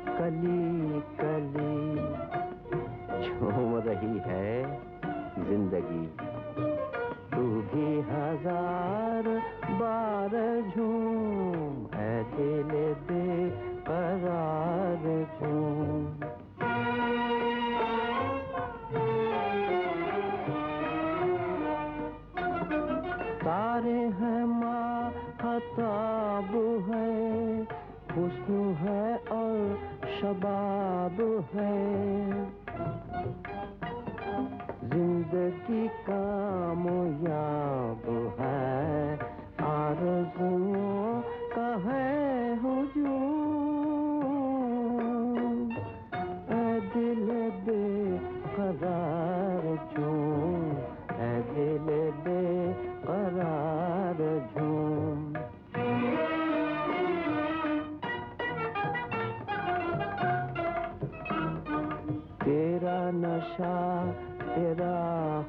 कली कली, झूम रही है जिंदगी, तू भी हजार बार झूम, ऐ दिल बेकरार झूम। तारे हैं माहताब है, हुस्न है और शबाब है, जिंदगी कामयाब है, आरज़ुओं का है हुजूम। ऐ दिल बेकरार झूम, ऐ दिल बेकरार झूम। तेरा नशा तेरा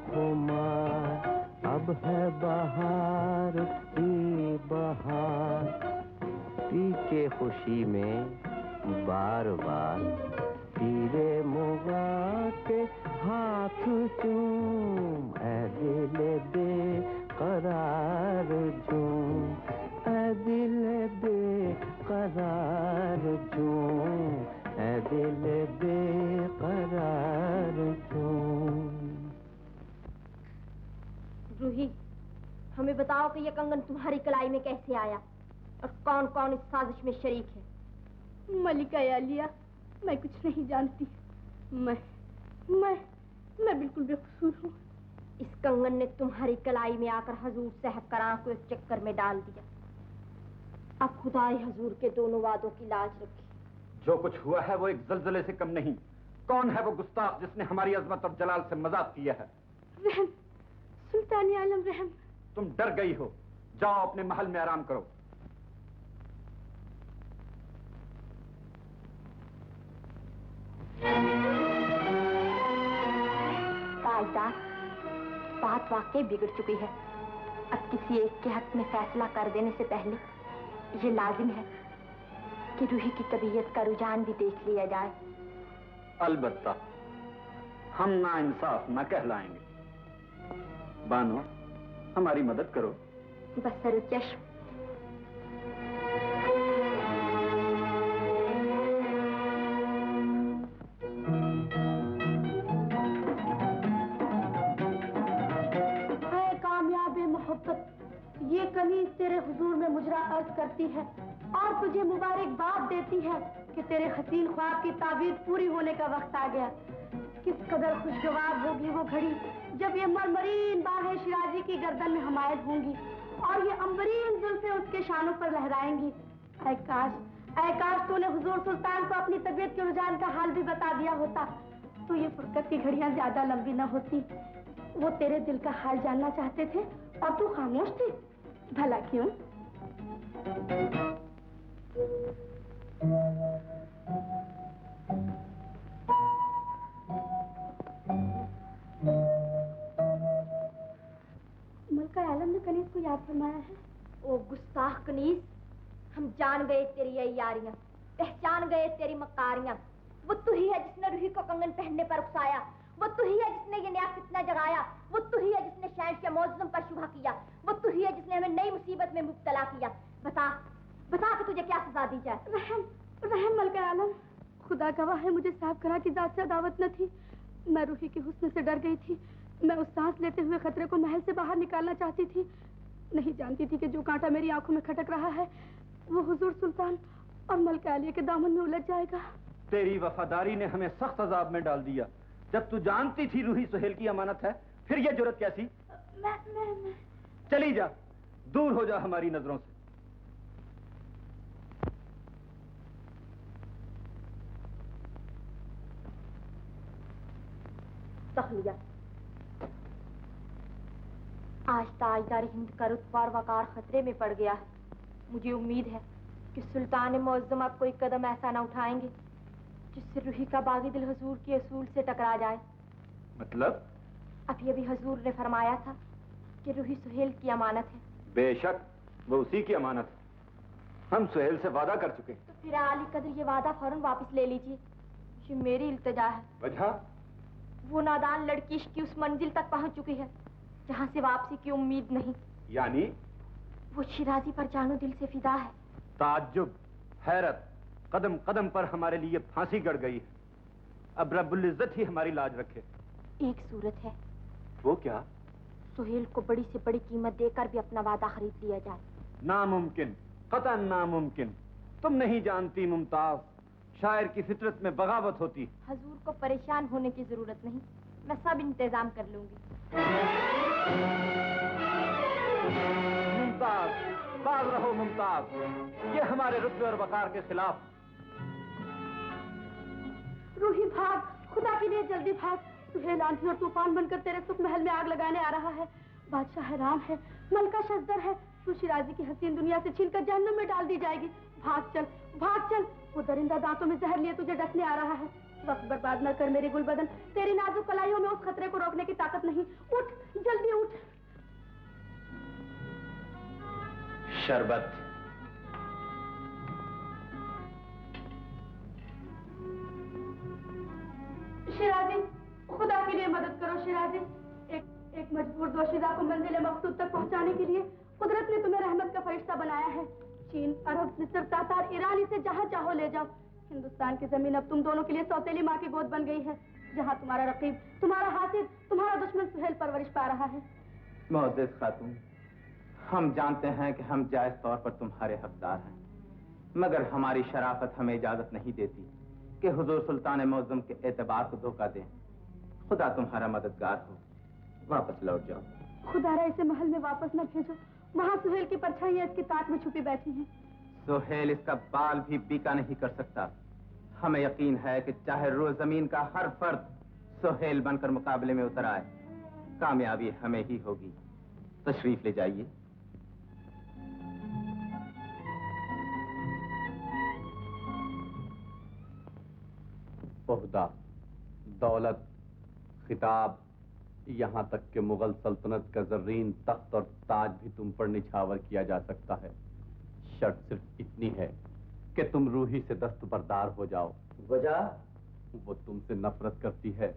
खुमार, बहार की बहार, पी के खुशी में बार बार तीरे मुगा के हाथ चूम, ऐ दिल बेकरार झूम, ऐ दिल बेकरार झूम, ऐ दिल बेकरार झूम। रूही, हमें बताओ कि ये कंगन तुम्हारी कलाई में कैसे आया और कौन कौन इस साजिश में शरीक है? मलिका आलिया, मैं कुछ नहीं जानती। मैं बिल्कुल बेकसूर हूँ। इस कंगन ने तुम्हारी कलाई में आकर हजूर साहब कराह को एक चक्कर में डाल दिया। अब खुदाई हजूर के दोनों वादों की लाज रखी। जो कुछ हुआ है वो एक जलजले से कम नहीं। कौन है वो गुस्ताख जिसने हमारी अजमत और जलाल से मजाक किया है? रहम, सुल्तान आलम रहम। तुम डर गई हो, जाओ अपने महल में आराम करो। ताजदार, बात वाकई बिगड़ चुकी है। अब किसी एक के हक में फैसला कर देने से पहले ये लाजिम है कि रूही की तबीयत का रुझान भी देख लिया जाए। अलबत्ता, हम नाइंसाफ न कहलाएंगे। बानो, हमारी मदद करो। बसर चश्म। ये कनीज तेरे हुजूर में मुजरा अर्ज करती है और तुझे मुबारकबाद देती है कि तेरे हसीन ख्वाब की ताबीर पूरी होने का वक्त आ गया। किस कदर खुशगवार होगी वो घड़ी जब ये मरमरीन बाहें शिराजी की गर्दन में हमायत होंगी और ये अंबरीन जुल्फें उसके शानों पर लहराएंगी। ऐ काश तूने हुजूर सुल्तान को अपनी तबीयत के रुझान का हाल भी बता दिया होता तो ये फुर्सत की घड़ियां ज्यादा लंबी न होती। वो तेरे दिल का हाल जानना चाहते थे और तू खामोश थी। भला क्यों? मलका आलम ने कनीज को याद फरमाया है। ओ गुस्ताख कनीज, हम जान गए तेरी यारियां, पहचान गए तेरी मकारियां। वो तू ही है जिसने रूही को कंगन पहनने पर उकसाया, वो तू ही है जिसने ये नया फितना जगाया, वो तू ही है जिसने शहंशाह मौजूम पर शुभा किया, वो तू ही है जिसने हमें नई मुसीबत में मुब्तला किया। बता कि तुझे क्या सजा दी जाए। रहम मलका आलम, खुदा गवाह है मुझे साहब करा की जात से दावत न थी। मैं रूही के हुस्न से डर गई थी। मैं उस सांस लेते हुए खतरे को महल से बाहर निकालना चाहती थी। नहीं जानती थी कि जो कांटा मेरी आंखों में खटक रहा है वो हुजूर सुल्तान और मलका आलिया के दामन में उलझ जाएगा। तेरी वफादारी ने हमें सख्त अजाब में डाल दिया। जब तू जानती थी रूही सुहेल की अमानत है, फिर ये जुर्रत कैसी? मैं चली जा, दूर हो जा हमारी नजरों से। तखलिया, आज ताजदार हिंद का रुतबा और वकार खतरे में पड़ गया है। मुझे उम्मीद है कि सुल्तान मुअज्जम अब कोई कदम ऐसा न उठाएंगे जिससे रूही का बागी दिल हुजूर के असूल से टकरा जाए। मतलब? अभी हुजूर ने फरमाया था कि रूही सुहेल की अमानत है। बेशक वो उसी की अमानत है। हम सुहेल से वादा कर चुके। तो फिर आली कदर ये वादा फौरन वापस ले लीजिए। ये मेरी इल्तिजा है। वजह? वो नादान लड़की इश्क की उस मंजिल तक पहुंच चुकी है जहां से वापसी की उम्मीद नहीं। यानी? वो शिराजी पर जानो दिल से फिदा है। ताज्जुब, हैरत, कदम कदम पर हमारे लिए फांसी गड़ गई है। अब रब्बुल इज्जत ही हमारी लाज रखे। एक सूरत है। वो क्या? सुहेल को बड़ी से बड़ी कीमत देकर भी अपना वादा खरीद लिया जाए। नामुमकिन, कतन नामुमकिन। तुम नहीं जानती मुमताज, शायर की फितरत में बगावत होती। हजूर को परेशान होने की जरूरत नहीं, मैं सब इंतजाम कर लूंगी। मुमताज, बाज रहो मुमताज, ये हमारे रुतबे और वकार के खिलाफ। रूही भाग, खुदा के लिए जल्दी भाग। सुहेल आंधी और तूफान बनकर तेरे सुख महल में आग लगाने आ रहा है। बादशाह हैरान है, मलका शजदर है। तू शिराजी की हसीन दुनिया से छीनकर जहन्नुम में डाल दी जाएगी। भाग चल, भाग चल। वो दरिंदा दांतों में जहर लिए तुझे डसने आ रहा है। वक्त बर्बाद न कर मेरी गुलबदन, तेरी नाजुक कलाइयों में उस खतरे को रोकने की ताकत नहीं। उठ, जल्दी उठ। शरबत। शिराजी, खुदा के लिए मदद करो शिराजी। एक मजबूर दोशीदा को मंजिल मकसूद तक पहुंचाने के लिए कुदरत ने तुम्हें रहमत का फरिश्ता बनाया है। चीन, अरब, मिस्र, तातार, ईरान, इसे जहाँ चाहो ले जाओ। हिंदुस्तान की जमीन अब तुम दोनों के लिए सौतेली माँ की गोद बन गई है, जहाँ तुम्हारा रकीब, तुम्हारा हासिद, तुम्हारा दुश्मन सुहेल परवरिश पा रहा है। मोअज़्ज़ज़ खातून, हम जानते हैं कि हम जायज तौर पर तुम्हारे हकदार हैं, मगर हमारी शराफत हमें इजाजत नहीं देती कि हुजूर सुल्तान मुअज़्ज़म के एतबार को धोखा दें। खुदा तुम्हारा मददगार हो, वापस लौट जाओ। खुदारा इसे महल में वापस न भेजो, वहाँ सुहेल की परछाइयाँ इसकी ताक में छुपी बैठी हैं। सुहेल इसका बाल भी बीका नहीं कर सकता। हमें यकीन है कि चाहे रोज जमीन का हर फर्द सुहेल बनकर मुकाबले में उतर आए, कामयाबी हमें ही होगी। तशरीफ ले जाइए। ओहदा, दौलत, खिताब, यहाँ तक कि मुगल सल्तनत का जर्रीन तख्त और ताज भी तुम पर निछावर किया जा सकता है। शर्त सिर्फ इतनी है कि तुम रूही से दस्तबरदार हो जाओ। वजह? वो तुमसे नफरत करती है।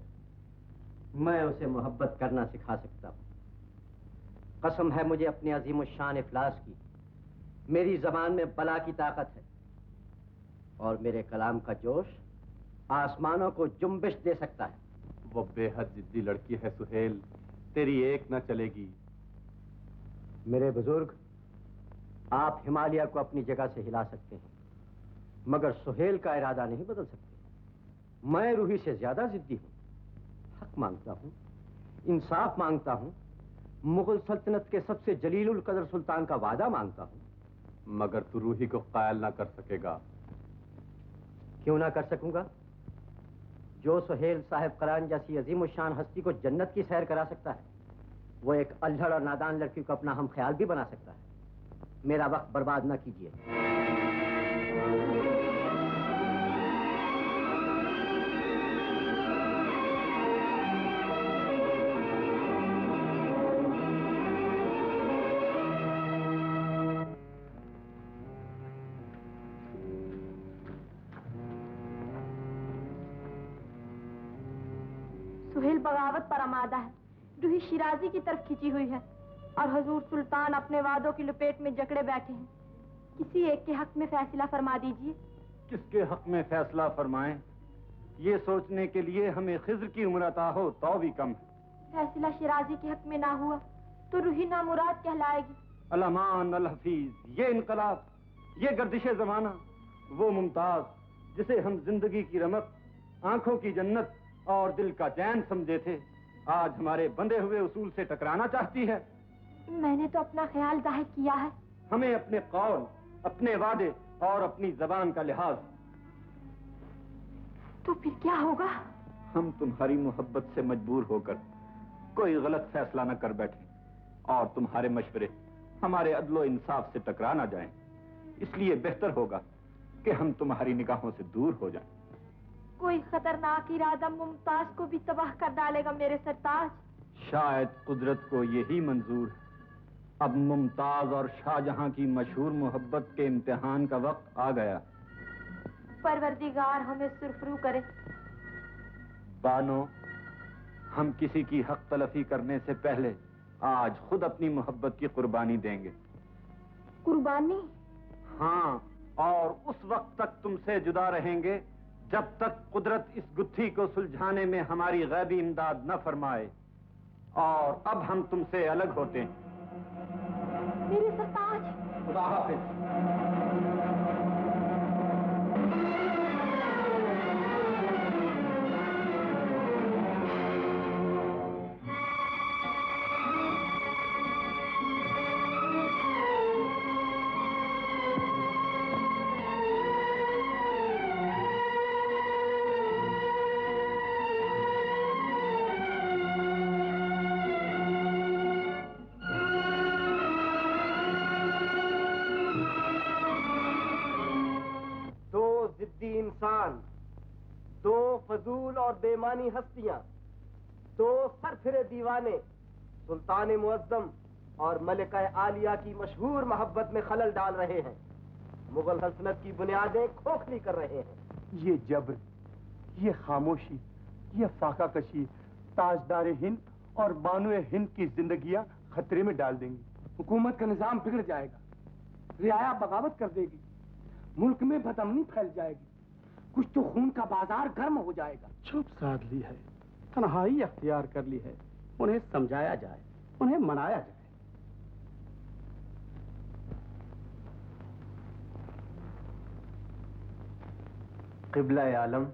मैं उसे मोहब्बत करना सिखा सकता हूँ। कसम है मुझे अपने अजीम शान इफलास की, मेरी जबान में बला की ताकत है और मेरे कलाम का जोश आसमानों को जुम्बिश दे सकता है। वो बेहद जिद्दी लड़की है सुहेल, तेरी एक न चलेगी। मेरे बुजुर्ग, आप हिमालय को अपनी जगह से हिला सकते हैं, मगर सुहेल का इरादा नहीं बदल सकते। मैं रूही से ज्यादा जिद्दी हूँ। हक मांगता हूँ, इंसाफ मांगता हूँ, मुगल सल्तनत के सबसे जलीलुल कदर सुल्तान का वादा मांगता हूँ। मगर तू रूही को कायल ना कर सकेगा। क्यों ना कर सकूंगा? जो सुहेल साहिब करान जैसी अजीम शान हस्ती को जन्नत की सैर करा सकता है, वो एक अल्हड़ और नादान लड़की को अपना हम ख्याल भी बना सकता है। मेरा वक्त बर्बाद ना कीजिए। सुहेल बगावत पर आमादा है, रूही शिराजी की तरफ खिंची हुई है और हुजूर सुल्तान अपने वादों की लपेट में जकड़े बैठे हैं। किसी एक के हक में फैसला फरमा दीजिए। किसके हक में फैसला फरमाएं, ये सोचने के लिए हमें खिज्र की उम्र अता हो तो भी कम है। फैसला शिराजी के हक में ना हुआ तो रूही नामुराद कहलाएगी। अलमान अल हफीज, ये इनकलाब, ये गर्दिशे जमाना, वो मुमताज जिसे हम जिंदगी की रमक, आंखों की जन्नत और दिल का चैन समझे थे, आज हमारे बंधे हुए उसूल से टकराना चाहती है। मैंने तो अपना ख्याल जाहिर किया है। हमें अपने कौल, अपने वादे और अपनी जबान का लिहाज। तो फिर क्या होगा? हम तुम्हारी मोहब्बत से मजबूर होकर कोई गलत फैसला न कर बैठे और तुम्हारे मशवरे हमारे अदलो इंसाफ से टकरा ना जाएं। इसलिए बेहतर होगा कि हम तुम्हारी निगाहों से दूर हो जाएं। कोई खतरनाक इरादा मुमताज को भी तबाह कर डालेगा मेरे सरताज। शायद कुदरत को यही मंजूर है। अब मुमताज और शाहजहां की मशहूर मोहब्बत के इम्तिहान का वक्त आ गया। परवरदिगार हमें सुरफरू करे। बानो, हम किसी की हक तलफी करने से पहले आज खुद अपनी मोहब्बत की कुर्बानी देंगे। कुर्बानी? हाँ, और उस वक्त तक तुमसे जुदा रहेंगे जब तक कुदरत इस गुत्थी को सुलझाने में हमारी गैबी इमदाद न फरमाए। और अब हम तुमसे अलग होते हैं। मेरे सरताज। खुदा हाफिज। इंसान, दो फजूल और बेमानी हस्तियां, दो सरफिरे दीवाने, सुल्तान मुअज्जम और मलिका आलिया की मशहूर मोहब्बत में खलल डाल रहे हैं। मुगल सल्तनत की बुनियादें खोखली कर रहे हैं। ये जब्र, ये खामोशी, ये फाका कशी ताजदार हिंद और बानुए हिंद की जिंदगियां खतरे में डाल देंगी। हुकूमत का निजाम बिगड़ जाएगा, रियाया बगावत कर देगी, मुल्क में बदअमनी फैल जाएगी, कुछ तो खून का बाजार गर्म हो जाएगा। चुप साध ली है, तन्हाई अख्तियार कर ली है। उन्हें समझाया जाए, उन्हें मनाया जाए। क़िबला आलम,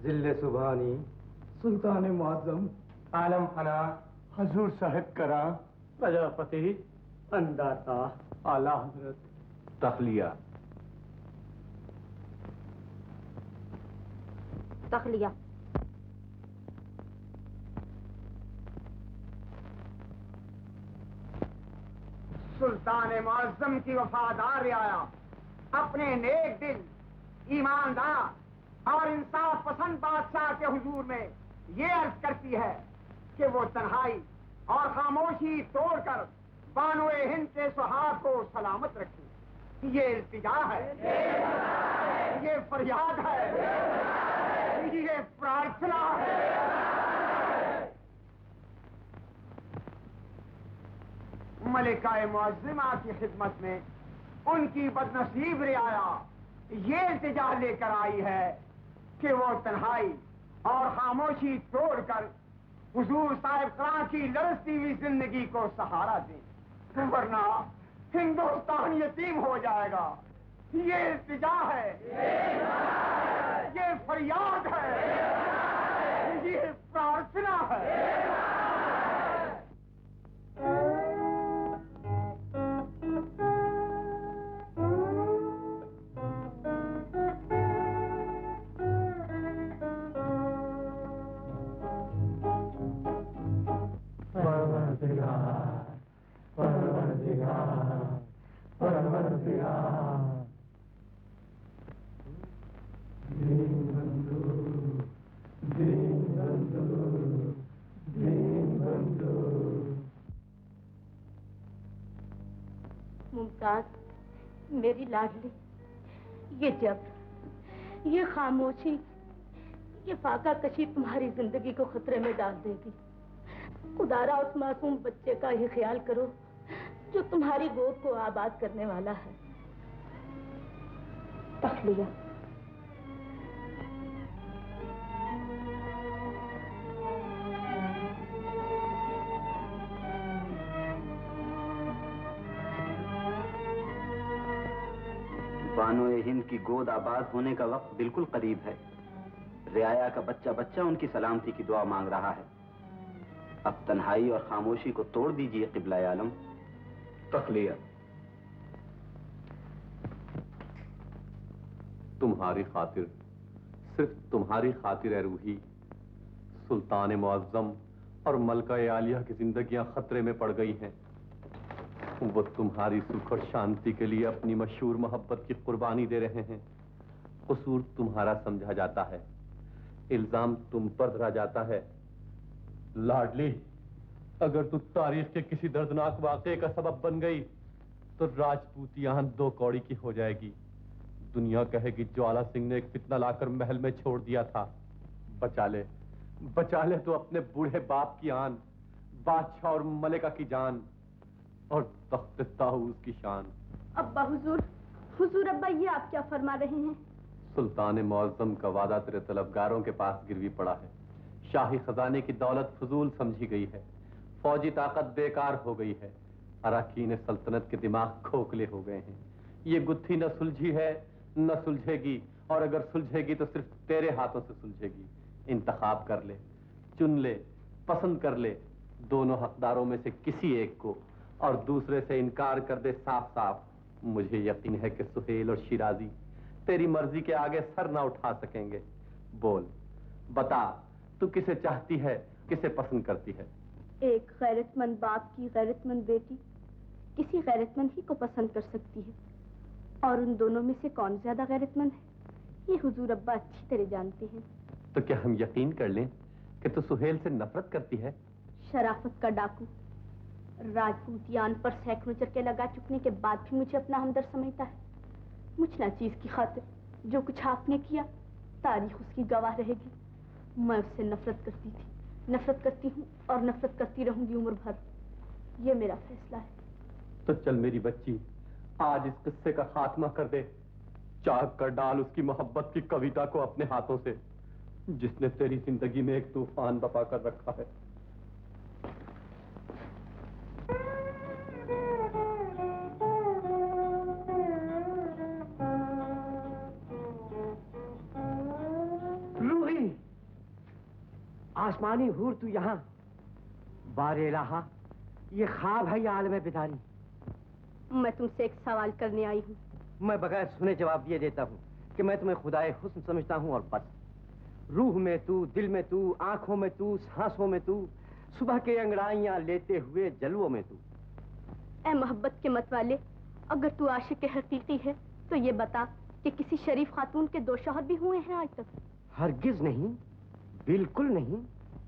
जिल्ले सुभानी, सुल्तान मुअज़्ज़म, आलम फना, हजूर साहिब करा, प्रजापति, अंदाता, आला हजरत। तखलिया। तखलिया। सुल्तान मुअज़्ज़म की वफादार रियाया अपने नेक दिल, ईमानदार और इंसाफ पसंद बादशाह के हुजूर में ये अर्ज करती है कि वो तन्हाई और खामोशी तोड़कर बानुए हिंद के सुहाग को सलामत रखे। ये इल्तिजा है, ये फरियाद है, ये प्रार्थना है। मलिका मुअज़्ज़िमा की खिदमत में उनकी बदनसीब रियाया ये इल्तिजा लेकर आई है कि वो तन्हाई और खामोशी तोड़कर हुजूर साहिब करा की लरसती हुई जिंदगी को सहारा दें, वरना हिंदुस्तान यतीम हो जाएगा। ये इल्तिजा है, ये फरियाद है, ये प्रार्थना है। मुमताज, मेरी लाडली, ये जब्र, ये खामोशी, ये फाका कशी तुम्हारी जिंदगी को खतरे में डाल देगी। खुदारा उस मासूम बच्चे का ही ख्याल करो जो तुम्हारी गोद को आबाद करने वाला है। तखलिया। बानो-ए हिंद की गोद आबाद होने का वक्त बिल्कुल करीब है। रियाया का बच्चा बच्चा उनकी सलामती की दुआ मांग रहा है। अब तन्हाई और खामोशी को तोड़ दीजिए क़िबला आलम। तखलिया। तुम्हारी खातिर, सिर्फ तुम्हारी खातिर है रूही, सुल्तान मुअज़्ज़म और मलका आलिया की जिंदगियां खतरे में पड़ गई हैं। वो तुम्हारी सुख और शांति के लिए अपनी मशहूर मोहब्बत की कुर्बानी दे रहे हैं। कसूर तुम्हारा समझा जाता है, इल्जाम तुम पर धरा जाता है। लाडली, अगर तू तारीख के किसी दर्दनाक वाक़े का सबब बन गई तो राजपूतियां दो कौड़ी की हो जाएगी। दुनिया कहेगी ज्वाला सिंह ने एक फितना लाकर महल में छोड़ दिया था। बचा ले तो अपने बूढ़े बाप की आन, बादशाह और मलिका की जान और तख्त ताऊस की शान। अब्बा हुजूर, हुजूर अब्बा, ये आप क्या फरमा रहे हैं? सुल्तान मुअज़्ज़म का वादा तेरे तलबगारों के पास गिरवी पड़ा है। शाही खजाने की दौलत फजूल समझी गई है, फौजी ताकत बेकार हो गई है, अराकीन सल्तनत के दिमाग खोखले हो गए हैं। ये गुत्थी न सुलझी है न सुलझेगी, और अगर सुलझेगी तो सिर्फ तेरे हाथों से सुलझेगी। इंतखाब कर ले, चुन ले, पसंद कर ले दोनों हकदारों में से किसी एक को, और दूसरे से इनकार कर दे साफ साफ। मुझे यकीन है कि सुहेल और शिराजी तेरी मर्जी के आगे सर ना उठा सकेंगे। बोल, बता, तू किसे चाहती है, किसे पसंद करती है? एक गैरतमंद बाप की गैरतमंद बेटी किसी गैरतमंद ही को पसंद कर सकती है, और उन दोनों में से कौन ज्यादा गैरतमंद है ये हुजूर अब्बा अच्छी तरह जानते हैं। तो क्या हम यकीन कर लें कि तू सुहेल से नफरत करती है? शराफत का डाकू, राजपूतियान पर सैकड़ों चक्के लगा चुकने के बाद भी मुझे अपना हमदर्द समझता है। मुझ ना चीज की खातिर जो कुछ आपने किया, तारीख उसकी गवाह रहेगी। मैं उससे नफरत करती थी, नफरत करती हूँ और नफरत करती रहूंगी उम्र भर। ये मेरा फैसला है। तो चल मेरी बच्ची, आज इस किस्से का खात्मा कर दे। चाक कर डाल उसकी मोहब्बत की कविता को अपने हाथों से, जिसने तेरी जिंदगी में एक तूफान बपा कर रखा है। रूही, आसमानी हूर तू यहाँ? बारे इलाहा, ये ख्वाब है या आलम बिदारी? मैं तुमसे एक सवाल करने आई हूँ। मैं बगैर सुने जवाब ये देता हूँ कि मैं तुम्हें खुदाए हुस्न समझता हूँ और बस। रूह में तू, दिल में तू, आंखों में तू, सांसों में तू, सुबह के अंगड़ाइयां लेते हुए जलवों में तू। ऐ मोहब्बत के मत वाले, अगर तू आशिक हकीकी है तो ये बता कि किसी शरीफ खातून के 2 शौहर भी हुए हैं आज तक? हरगिज नहीं, बिल्कुल नहीं।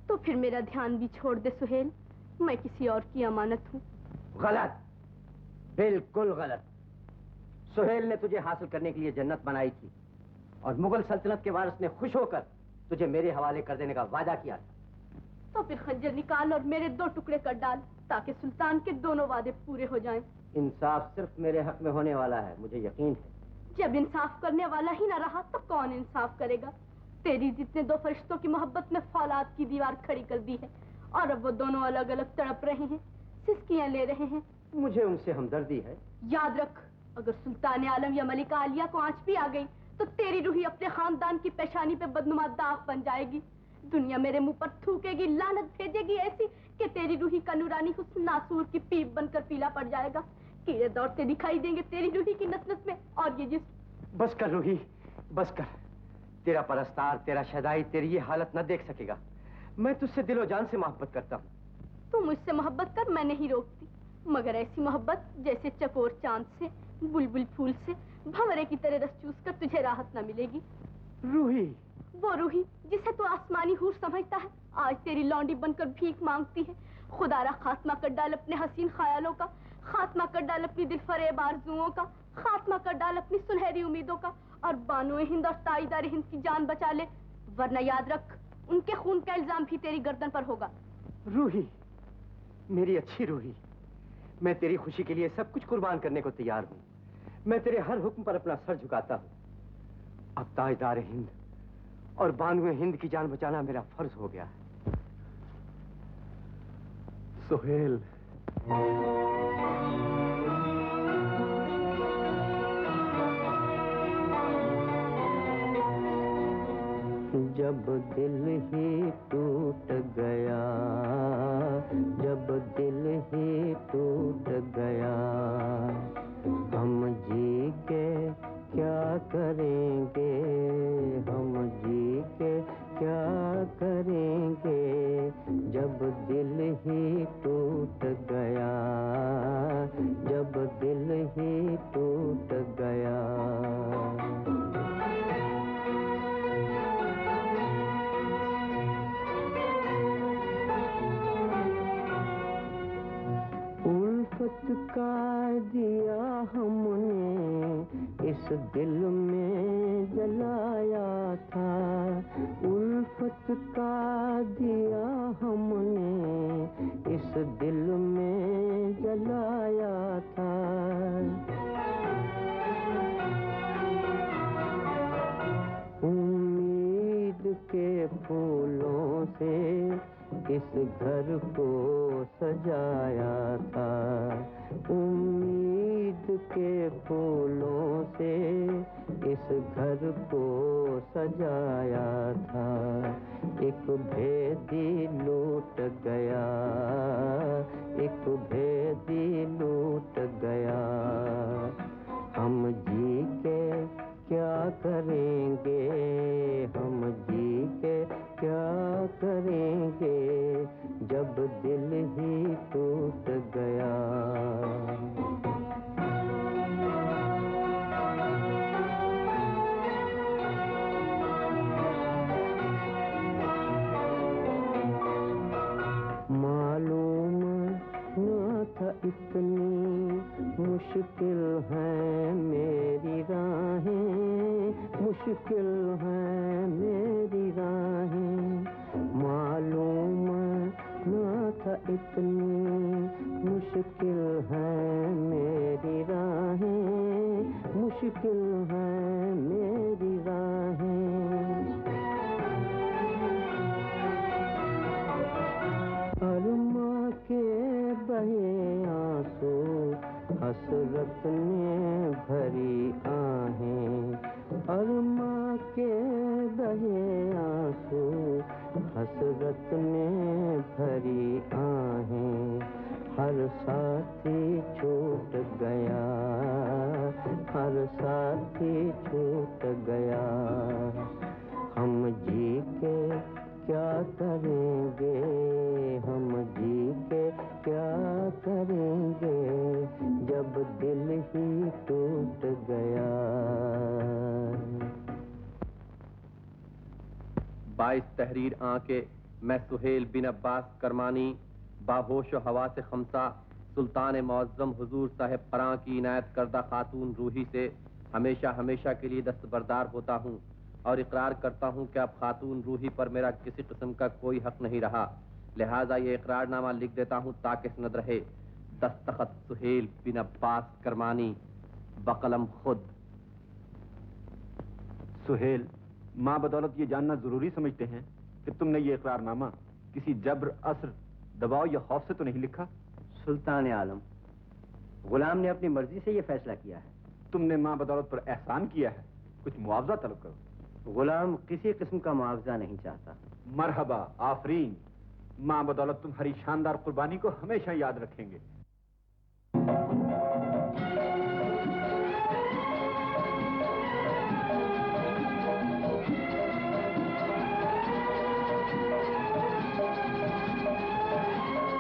तो फिर मेरा ध्यान भी छोड़ दे सुहेल, मैं किसी और की अमानत हूँ। गलत, बिल्कुल गलत। सुहेल ने तुझे हासिल करने के लिए जन्नत बनाई थी और मुगल सल्तनत के वारिस ने खुश होकर तुझे मेरे हवाले कर देने का वादा किया था। तो फिर खंजर निकाल और मेरे 2 टुकड़े कर डाल, ताकि सुल्तान के दोनों वादे पूरे हो जाएं। इंसाफ सिर्फ मेरे हक में होने वाला है, मुझे यकीन है। जब इंसाफ करने वाला ही न रहा तो कौन इंसाफ करेगा? तेरी जितने 2 फरिश्तों की मोहब्बत में फौलाद की दीवार खड़ी कर दी है और अब वो दोनों अलग अलग तड़प रहे हैं, सिसकियां ले रहे हैं। मुझे उनसे हमदर्दी है। याद रख, अगर सुल्तान आलम या मलिका आलिया को आंच भी आ गई तो तेरी रूही अपने खानदान की पेशानी पे बदनुमा दाग बन जाएगी। दुनिया मेरे मुंह पर थूकेगी, लानत भेजेगी ऐसी कि तेरी रूही का नूरानी हुस्न नासूर की पीप बनकर पीला पड़ जाएगा। कीड़े दौड़ते दिखाई देंगे तेरी रूही की नस-नस में। और ये जिस्म। बस कर रूही, बस कर। तेरा परस्तार, तेरा शदाई तेरी ये हालत न देख सकेगा। मैं तुझसे दिलो जान से मोहब्बत करता हूँ। तू मुझसे मोहब्बत कर, मैं नहीं रोकती, मगर ऐसी मोहब्बत जैसे चकोर चांद से, बुलबुल फूल से भंवरे की तरह रस चूस कर तुझे राहत न मिलेगी। रूही, वो रूही जिसे तू आसमानी हूर समझता है, आज तेरी लौंडी बनकर भीख मांगती है। खुदारा खात्मा कर डाल अपने हसीन ख्यालों का, खात्मा कर डाल अपनी दिलफरेब आरज़ुओं का, खात्मा कर डाल अपनी सुनहरी उम्मीदों का और बानो हिंद और ताईदार हिंद की जान बचा ले, वरना याद रख उनके खून का इल्जाम भी तेरी गर्दन पर होगा। रूही, मेरी अच्छी रूही, मैं तेरी खुशी के लिए सब कुछ कुर्बान करने को तैयार हूँ। मैं तेरे हर हुक्म पर अपना सर झुकाता हूँ। अब ताजदार हिंद और बानुए हिंद की जान बचाना मेरा फर्ज हो गया है। सुहेल, जब दिल ही टूट गया, जब दिल ही टूट गया, हम जी के क्या करेंगे, हम जी के क्या करेंगे, जब दिल ही टूट गया, जब दिल ही टूट गया। उल्फत का दिया हमने इस दिल में जलाया था, उल्फत का दिया हमने इस दिल में जलाया था। उम्मीद के फूलों से इस घर को सजाया था, उम्मीद के फूलों से इस घर को सजाया था। एक भेदी लूट गया, एक भेदी लूट गया, हम जी के क्या करेंगे, हम जी के क्या करेंगे, जब दिल ही टूट गया। मालूम न मुश्किल है मेरी राहें, मुश्किल है मेरी राहें, मालूम न था इतनी मुश्किल है मेरी राहें, मुश्किल है मेरी राहें। अरमा के बहे आंसू हसरत ने भरी आहें, अरमा के बहे आंसू हसरत ने भरी आहें, हर साथी छूट गया, हर साथी छूट गया, हम जी के क्या करेंगे, हम जी के क्या करेंगे, जब दिल ही टूट गया। 22 तहरीर आंके मैं सुहेल बिन अब्बास करमानी बाहोश हवा से खमसा सुल्तान मुअज्जम हुजूर साहिब क़रां की इनायत करदा खातून रूही से हमेशा हमेशा के लिए दस्तबरदार होता हूँ और इकरार करता हूँ कि अब खातून रूही पर मेरा किसी किस्म का कोई हक नहीं रहा, लिहाजा ये इकरारनामा लिख देता हूँ ताकि सनद रहे। दस्तखत सुहेल बिन अब्बास करमानी, बकलम खुद। सुहेल, माँ बदौलत ये जानना जरूरी समझते हैं कि तुमने ये इकरारनामा किसी जब्र, असर, दबाव या खौफ से तो नहीं लिखा? सुल्तान आलम, गुलाम ने अपनी मर्जी से ये फैसला किया है। तुमने माँ बदौलत पर एहसान किया है, कुछ मुआवजा तलब करो। गुलाम किसी किस्म का मुआवजा नहीं चाहता। मरहबा, आफरीन। माँ बदौलत तुम्हारी शानदार कुर्बानी को हमेशा याद रखेंगे।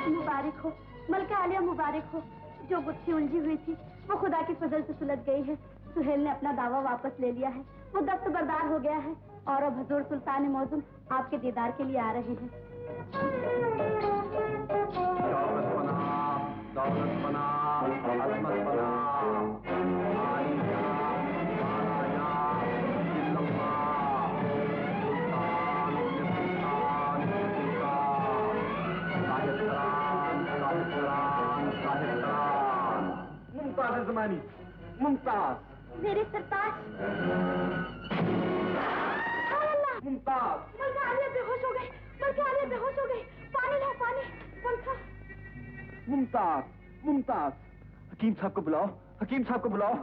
मुबारक हो मलका आलिया, मुबारक हो। जो गुत्थी उलझी हुई थी वो खुदा की फजल से सुलझ गई है। सुहेल ने अपना दावा वापस ले लिया है, वो दस्तबरदार हो गया है और अब हुजूर सुल्तान मौजूम आपके दीदार के लिए आ रहे हैं। मुमताज ज़मानी, मुमताज, मेरे सरताज। मुमताज, मलका आलिया बेहोश हो गए, मलका आलिया बेहोश हो गए। पानी लाओ, पानी। पंखा। मुमताज, मुमताज। हकीम साहब को बुलाओ, हकीम साहब को बुलाओ।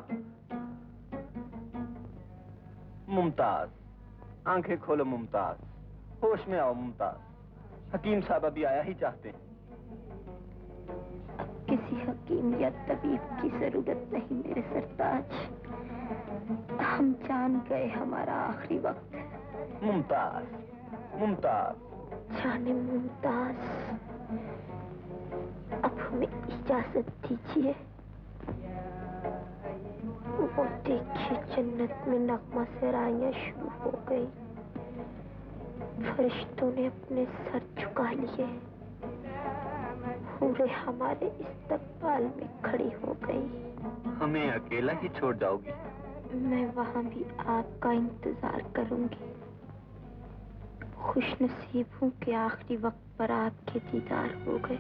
मुमताज, आंखें खोलो मुमताज, होश में आओ मुमताज, हकीम साहब अभी आया ही चाहते हैं। किसी हकीम या तबीब की जरूरत नहीं मेरे सरताज, हम जान गए हमारा आखिरी वक्त है। मुमताज, मुमताज। जाने मुमताज, अब हमें इजाजत दीजिए। वो देखिए जन्नत में नगमा सराइयां शुरू हो गई, फरिश्तों ने अपने सर झुका लिए, पूरे हमारे इस्तकबाल में खड़ी हो गई। हमें अकेला ही छोड़ जाओगी? मैं वहां भी आपका इंतजार करूंगी। खुश नसीब हूँ कि आखिरी वक्त पर आपके दीदार हो गए।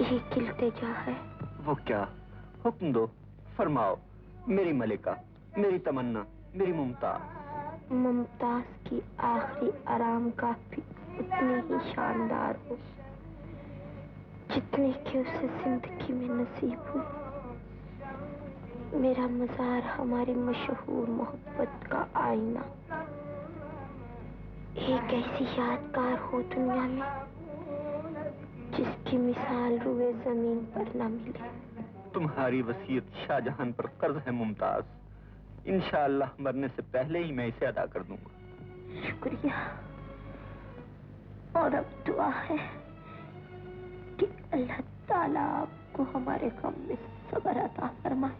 एक इल्तिजा है। वो क्या? हुक्म दो, फरमाओ। मेरी मलिका, मेरी तमन्ना, मेरी मुमताज। मुमताज की आखिरी आराम का भी उतनी ही शानदार हो जितने की उसे जिंदगी में नसीब हुई। मेरा मज़ार हमारी मशहूर मोहब्बत का आईना, एक ऐसी यादगार हो दुनिया में जिसकी मिसाल रुए जमीन पर न मिले। तुम्हारी वसीयत शाहजहां पर कर्ज है मुमताज, इंशाअल्लाह मरने से पहले ही मैं इसे अदा कर दूंगा। शुक्रिया। और अब दुआ है कि अल्लाह ताला आपको हमारे गम में सब्र अता फरमाए।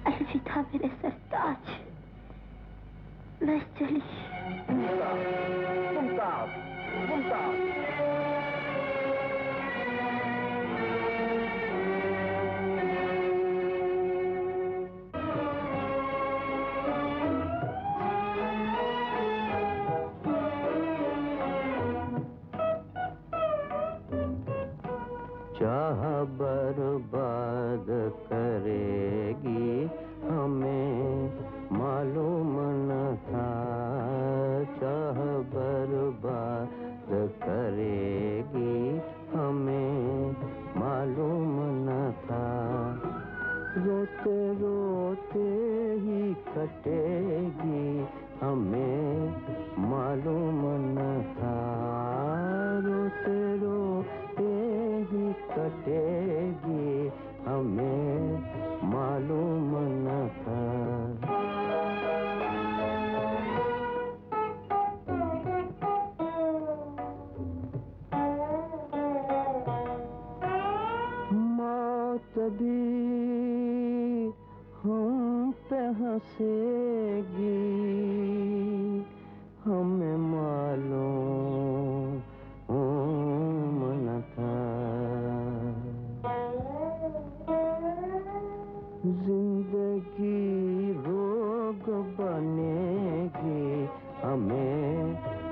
अलविदा मेरे सरताज, मैं चली। मुमताज, मुमताज। चाह बर्बाद करेगी हमें मालूम न था, चाह बर्बाद करेगी हमें मालूम न था। रोते रोते ही कटेगी हमें मालूम न था, रोते रोते ही कटेगी हमें मालूम न था। मौत भी हम पे हंसेगी हमें मालूम न था। जिंदगी रोग बनेगी हमें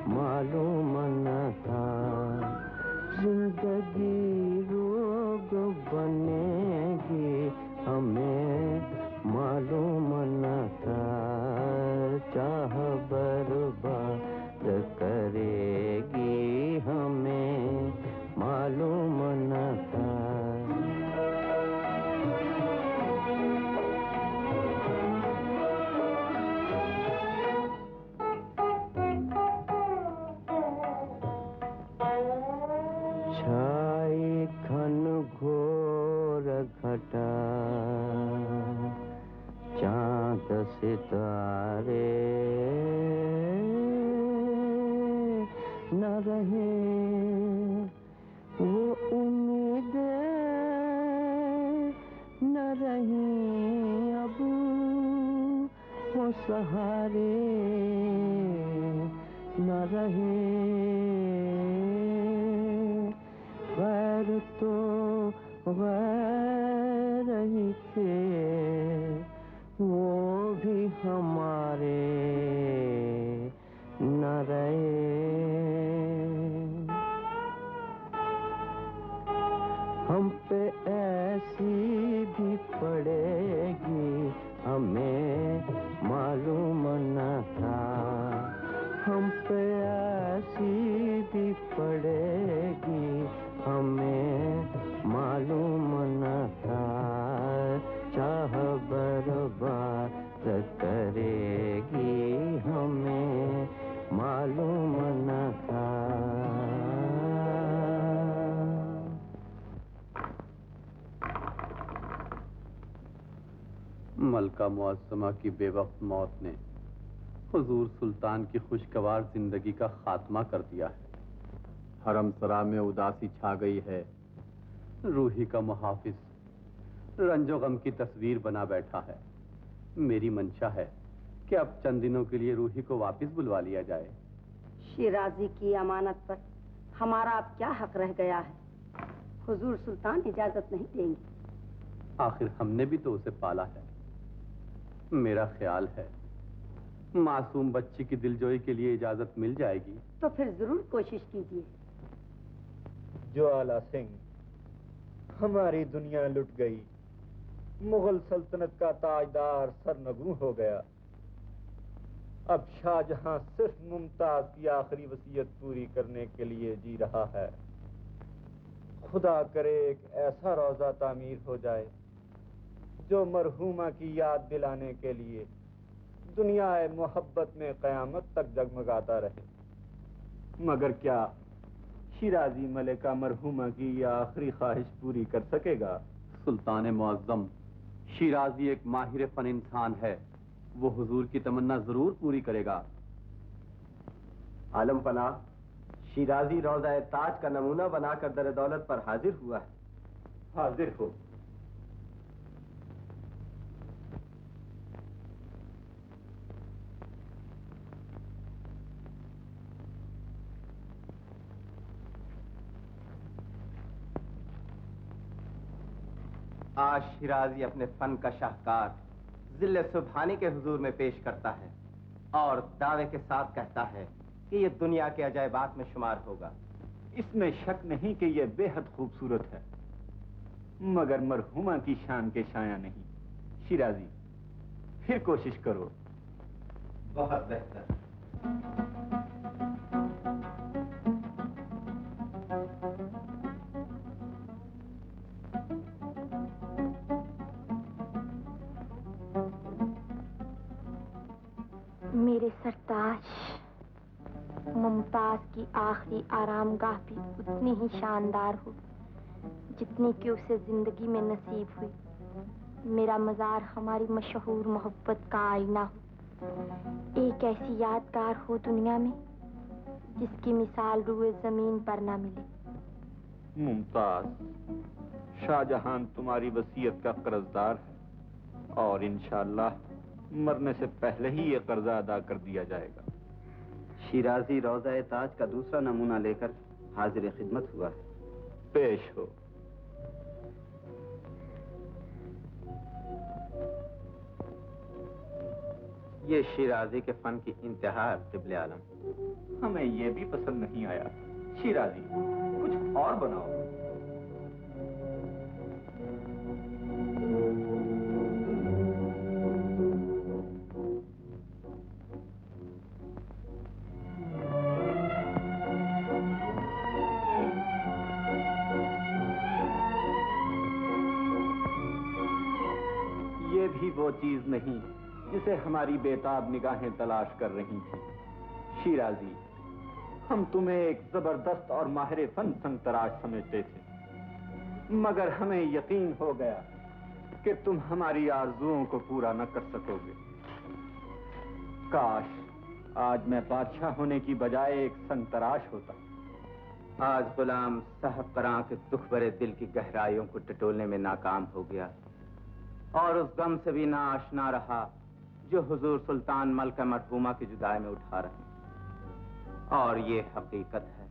मालूम न था, जिंदगी रोग बनेगी हमें मालूम न था। चाह बर्बाद करेगी हमें मालूम न था। छाई घन घोर घटा, चांद सितारे न रहे, वो उम्मीदें न रही अब, वो सहारे न रहे। गैर तो गैर ही थे, वो भी हमारे न रहे। हम पे ऐसी भी पड़ेगी हमें मालूम न था, हम पे ऐसी भी पड़ेगी हमें मालूम न था। चाह बर्बाद करेगी हमें मालूम न था। मलका मुअज्जमा की बेवक्त मौत ने हुजूर सुल्तान की खुशगवार जिंदगी का खात्मा कर दिया है। हरम सरा में उदासी छा गई है। रूही का मुहाफिज रंजो गम की तस्वीर बना बैठा है। मेरी मंशा है कि अब चंद दिनों के लिए रूही को वापस बुलवा लिया जाए। शिराजी की अमानत पर हमारा अब क्या हक रह गया है? हुजूर सुल्तान इजाजत नहीं देंगे। आखिर हमने भी तो उसे पाला है। मेरा ख्याल है मासूम बच्ची की दिलजोई के लिए इजाजत मिल जाएगी। तो फिर जरूर कोशिश कीजिए। ज्वाला सिंह, हमारी दुनिया लुट गई। मुगल सल्तनत का ताजदार सरनगू हो गया। अब शाहजहां सिर्फ मुमताज की आखिरी वसीयत पूरी करने के लिए जी रहा है। खुदा करे एक ऐसा रोजा तामीर हो जाए जो मरहूमा की याद दिलाने के लिए दुनिया मोहब्बत में कयामत तक जगमगाता रहे। मगर क्या शिराजी मलिका मरहूमा की यह आखिरी ख्वाहिश पूरी कर सकेगा? सुल्तान मुअज्जम, शिराजी एक माहिर फन इंसान है। वो हुजूर की तमन्ना जरूर पूरी करेगा। आलम पना, शिराजी रोज़ा ताज का नमूना बनाकर दर दौलत पर हाजिर हुआ है। हाजिर हो। आज शिराजी अपने फन का शाहकार जिल्ले सुबहानी के हुजूर में पेश करता है और दावे के साथ कहता है कि ये दुनिया के अजायबात में शुमार होगा। इसमें शक नहीं कि यह बेहद खूबसूरत है। मगर मरहुमा की शान के शाया नहीं। शिराजी, फिर कोशिश करो। बहुत बेहतर। मेरे सरताज, मुमताज की आखिरी आरामगाह भी उतनी ही शानदार हो जितनी कि उसे जिंदगी में नसीब हुई। मेरा मजार हमारी मशहूर मोहब्बत का आईना हो, एक ऐसी यादगार हो दुनिया में जिसकी मिसाल रूए जमीन पर ना मिले। मुमताज, शाहजहां तुम्हारी वसीयत का कर्जदार है और इंशाअल्लाह मरने से पहले ही ये कर्जा अदा कर दिया जाएगा। शिराजी रौज़ा ताज का दूसरा नमूना लेकर हाजिर खिदमत हुआ है। पेश हो। ये शिराजी के फन की इंतहा है क़िबले आलम। हमें ये भी पसंद नहीं आया। शिराजी, कुछ और बनाओ। ये भी वो चीज नहीं जिसे हमारी बेताब निगाहें तलाश कर रही थी। शिराजी, हम तुम्हें एक जबरदस्त और माहिर फन संगतराश समझते थे, मगर हमें यकीन हो गया कि तुम हमारी आरजुओं को पूरा न कर सकोगे। काश आज मैं बादशाह होने की बजाय एक संगतराश होता। आज गुलाम साहब करां के दुख भरे दिल की गहराइयों को टटोलने में नाकाम हो गया और उस गम से भी ना आशना रहा जो हुजूर सुल्तान मलका मरहूमा की जुदाई में उठा रहे हैं। और ये हकीकत है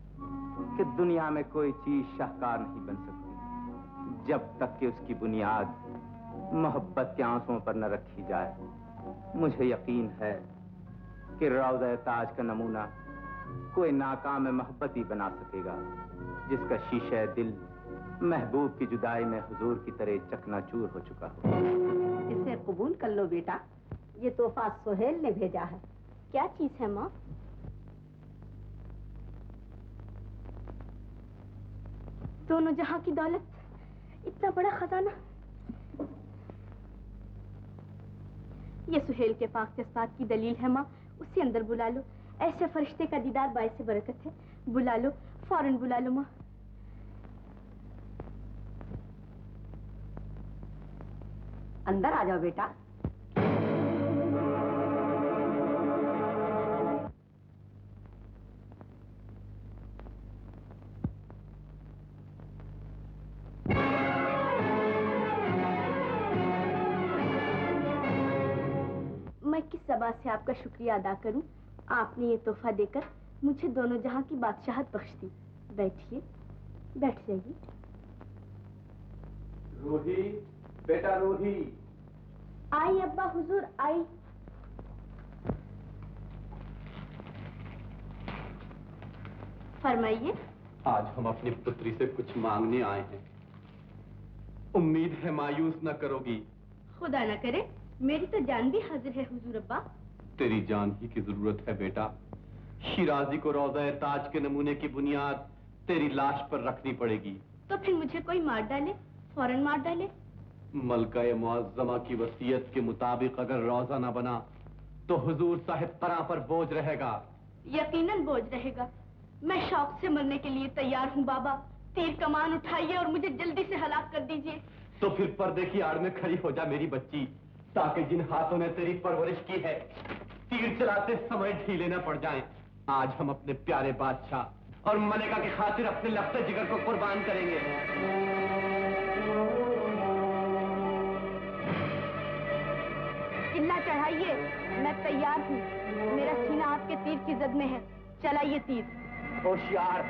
कि दुनिया में कोई चीज शाहकार नहीं बन सकती जब तक कि उसकी बुनियाद मोहब्बत के आंसुओं पर न रखी जाए। मुझे यकीन है कि रौज़ा ताज का नमूना कोई नाकाम मोहब्बत ही बना सकेगा जिसका शीशे दिल महबूब की जुदाई में हुजूर की तरह चकनाचूर हो चुका हो। इसे कबूल कर लो बेटा, ये तोहफा सोहेल ने भेजा है। क्या चीज है माँ? दोनों जहां की दौलत, इतना बड़ा खजाना। ये सुहेल के पाक जज्बात की दलील है माँ, उसे अंदर बुला लो। ऐसे फरिश्ते का दीदार बाइस बरकत है। बुला लो, फौरन बुला लो माँ। अंदर आ जाओ बेटा। मैं किस ज़बान से आपका शुक्रिया अदा करूं? आपने ये तोहफा देकर मुझे दोनों जहां की बादशाहत बख्श दी। बैठिए, बैठ जाइए। रूही, बेटा रूही। आई अब्बा हुजूर, आई। फरमाइए। आज हम अपनी पुत्री से कुछ मांगने आए हैं। उम्मीद है मायूस न करोगी। खुदा न करे, मेरी तो जान भी हाजिर है हुजूर अब्बा। तेरी जान ही की जरूरत है बेटा। शिराजी को रौज़ा ताज के नमूने की बुनियाद तेरी लाश पर रखनी पड़ेगी। तो फिर मुझे कोई मार डाले, फौरन मार डाले। मलका मुअज़्ज़मा की वसीयत के मुताबिक अगर रौज़ा न बना तो हुजूर साहिब करा पर बोझ रहेगा। यकीनन बोझ रहेगा। मैं शौक से मरने के लिए तैयार हूँ बाबा। तीर कमान उठाइए और मुझे जल्दी से हलाक कर दीजिए। तो फिर पर्दे की आड़ में खड़ी हो जा मेरी बच्ची, ताकि जिन हाथों ने तेरी परवरिश की है तीर चलाते समय ढीले न पड़ जाएं। आज हम अपने प्यारे बादशाह और मलिका की खातिर अपने लफ्ते जिगर को कुर्बान करेंगे। किल्ला चढ़ाइए, मैं तैयार हूँ। मेरा सीना आपके तीर की जद में है। चलाइए तीर। होशियार।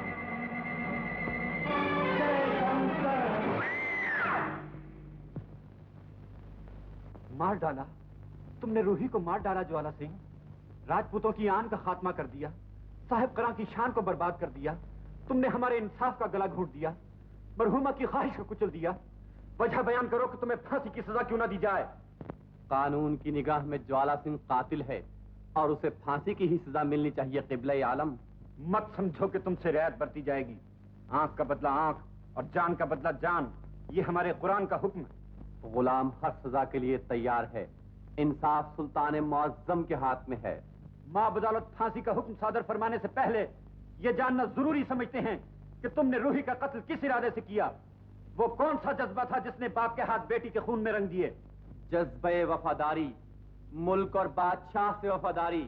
मार डाला? तुमने रूही को मार डाला ज्वाला सिंह। राजपूतों की आन का खात्मा कर दिया, साहिब करा की शान को बर्बाद कर दिया। तुमने हमारे इंसाफ का गला घोट दिया, मरहुमा की ख्वाहिश को कुचल दिया। वजह बयान करो कि तुम्हें फांसी की सजा क्यों ना दी जाए। कानून की निगाह में ज्वाला सिंह कातिल है और उसे फांसी की ही सजा मिलनी चाहिए क़िबला आलम। मत समझो कि तुमसे रियायत बरती जाएगी। आंख का बदला आंख और जान का बदला जान, ये हमारे कुरान का हुक्म है। गुलाम हर सजा के लिए तैयार है। इंसाफ सुल्तान मुअज्जम के हाथ में है। माँ बदौलत फांसी का हुक्म सादर फरमाने से पहले ये जानना जरूरी समझते हैं कि तुमने रूही का कत्ल किस इरादे से किया। वो कौन सा जज्बा था जिसने बाप के हाथ बेटी के खून में रंग दिए? जज्बे वफादारी, मुल्क और बादशाह से वफादारी।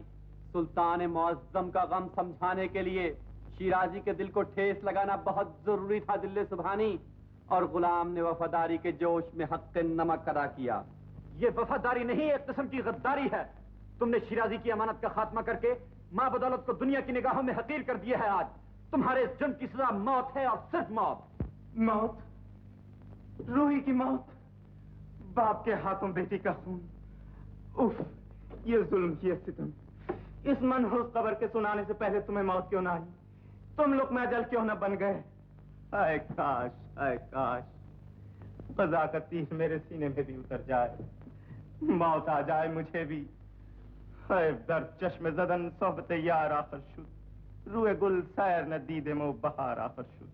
सुल्तान मुअज्जम का गम समझाने के लिए शिराजी के दिल को ठेस लगाना बहुत जरूरी था दिल्ले सुभानी, और गुलाम ने वफादारी के जोश में हक़ नमक अदा किया। ये वफादारी नहीं, एक किस्म की गद्दारी है। तुमने शिराजी की अमानत का खात्मा करके माँ बदौलत को दुनिया की निगाहों में हकीर कर दिया है। आज तुम्हारे इस जुर्म की सजा मौत है और सिर्फ मौत। मौत? रूही की मौत? बाप के हाथों बेटी का खून? उफ, ये जुल्म, ये सितम। इस मनहूस खबर के सुनाने से पहले तुम्हें मौत क्यों ना आई? तुम लोग में अजल क्यों न बन गए? हाय काश, हाय काश कज़ा का तीर मेरे सीने में भी उतर जाए, मौत आ जाए मुझे भी। हाय दर्द चश्मे ज़दन सोहबत यार आखिर शुद, रूए गुल सैर न दीदे मो बहार आखिर शुद।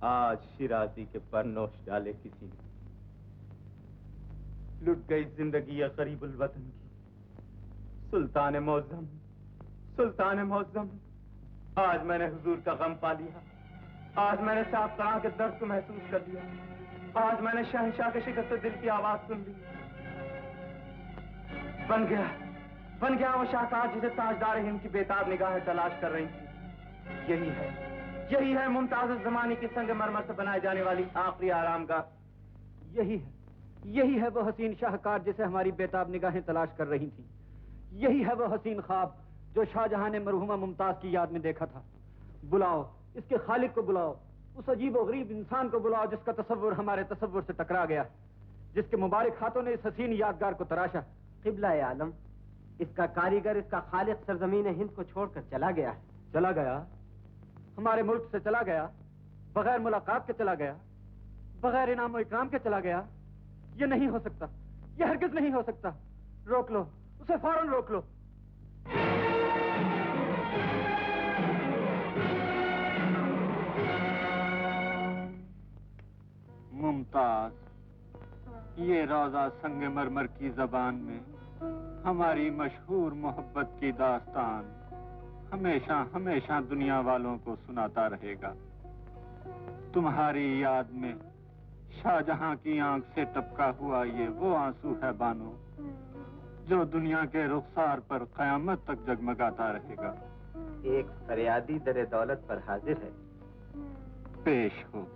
आज शिराजी के पर नोश डाले किसी ने। लुट गई जिंदगी या करीबुल वतन की। सुल्तान मुअज्जम, सुल्तान मुअज्जम, आज मैंने हुजूर का गम पा लिया। आज मैंने साहब कहा के दर्द को महसूस कर लिया। आज मैंने शहंशाह के शिकस्त दिल की आवाज सुन ली। बन गया वो शाहकार जिसे ताजदार हिंद की बेताब निगाहें तलाश कर रही थी। यही है मुमताज जमाने की संगमरमर से बनाई जाने वाली आखिरी आरामगाह। यही है वो हसीन शाहकार जिसे हमारी बेताब निगाहें तलाश कर रही थी। यही है वो हसीन ख्वाब जो शाहजहां ने मरहूमा मुमताज की याद में देखा था। बुलाओ इसके खालिक को, बुलाओ उस अजीब और गरीब इंसान को बुलाओ जिसका तसव्वुर हमारे तसव्वुर से टकरा गया, जिसके मुबारक हाथों ने इस हसीन यादगार को तराशा। क़िबला आलम, इसका कारीगर, इसका खालिक सरजमीन हिंद को छोड़कर चला गया है। चला गया? हमारे मुल्क से चला गया? बगैर मुलाकात के चला गया? बगैर इनाम और इकराम के चला गया? ये नहीं हो सकता, ये हरगिज नहीं हो सकता। रोक लो उसे, फौरन रोक लो। मुमताज, ये रोजा संगमरमर की जबान में हमारी मशहूर मोहब्बत की दास्तान हमेशा हमेशा दुनिया वालों को सुनाता रहेगा। तुम्हारी याद में शाहजहां की आंख से टपका हुआ ये वो आंसू है बानो, जो दुनिया के रुखसार पर कयामत तक जगमगाता रहेगा। एक फरियादी दरे दौलत पर हाजिर है, पेश हो।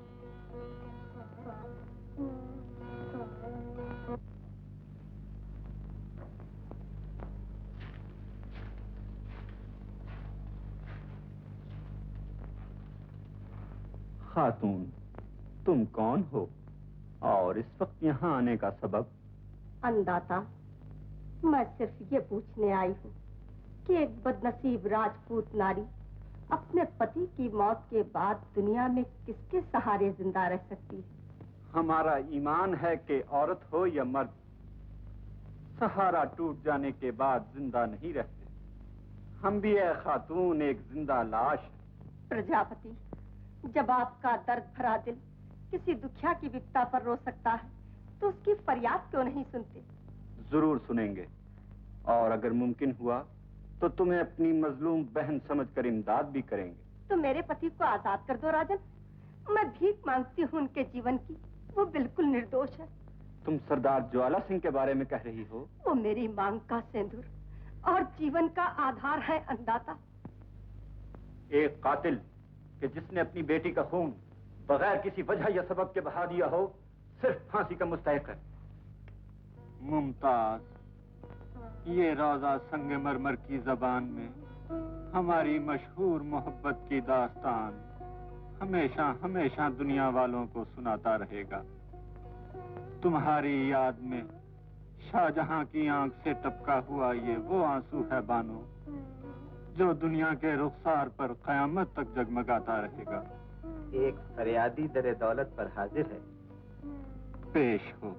खातून, तुम कौन हो और इस वक्त यहाँ आने का सबब? अंदाता, मैं सिर्फ ये पूछने आई हूँ कि एक बदनसीब राजपूत नारी अपने पति की मौत के बाद दुनिया में किसके सहारे जिंदा रह सकती है? हमारा ईमान है कि औरत हो या मर्द, सहारा टूट जाने के बाद जिंदा नहीं रहते। हम भी है खातून एक जिंदा लाश। प्रजापति, जब आपका दर्द भरा दिल किसी दुखिया की विपदा पर रो सकता है तो उसकी फरियाद क्यों नहीं सुनते? जरूर सुनेंगे, और अगर मुमकिन हुआ तो तुम्हें अपनी मजलूम बहन समझकर इमदाद भी करेंगे। तो मेरे पति को आजाद कर दो राजन। मैं भीख मांगती हूँ उनके जीवन की, वो बिल्कुल निर्दोष है। तुम सरदार ज्वाला सिंह के बारे में कह रही हो? वो मेरी मांग का सिंदूर और जीवन का आधार है अंदाता। एक कातिल कि जिसने अपनी बेटी का खून बगैर किसी वजह या सबब के बहा दिया हो, सिर्फ फांसी का मुस्तहिक है। मुमताज, ये रोजा संगमरमर की जबान में हमारी मशहूर मोहब्बत की दास्तान हमेशा हमेशा दुनिया वालों को सुनाता रहेगा। तुम्हारी याद में शाहजहां की आंख से टपका हुआ ये वो आंसू है बानो, जो दुनिया के रुखसार पर कयामत तक जगमगाता रहेगा। एक फरियादी दरे दौलत पर हाजिर है, पेश हो।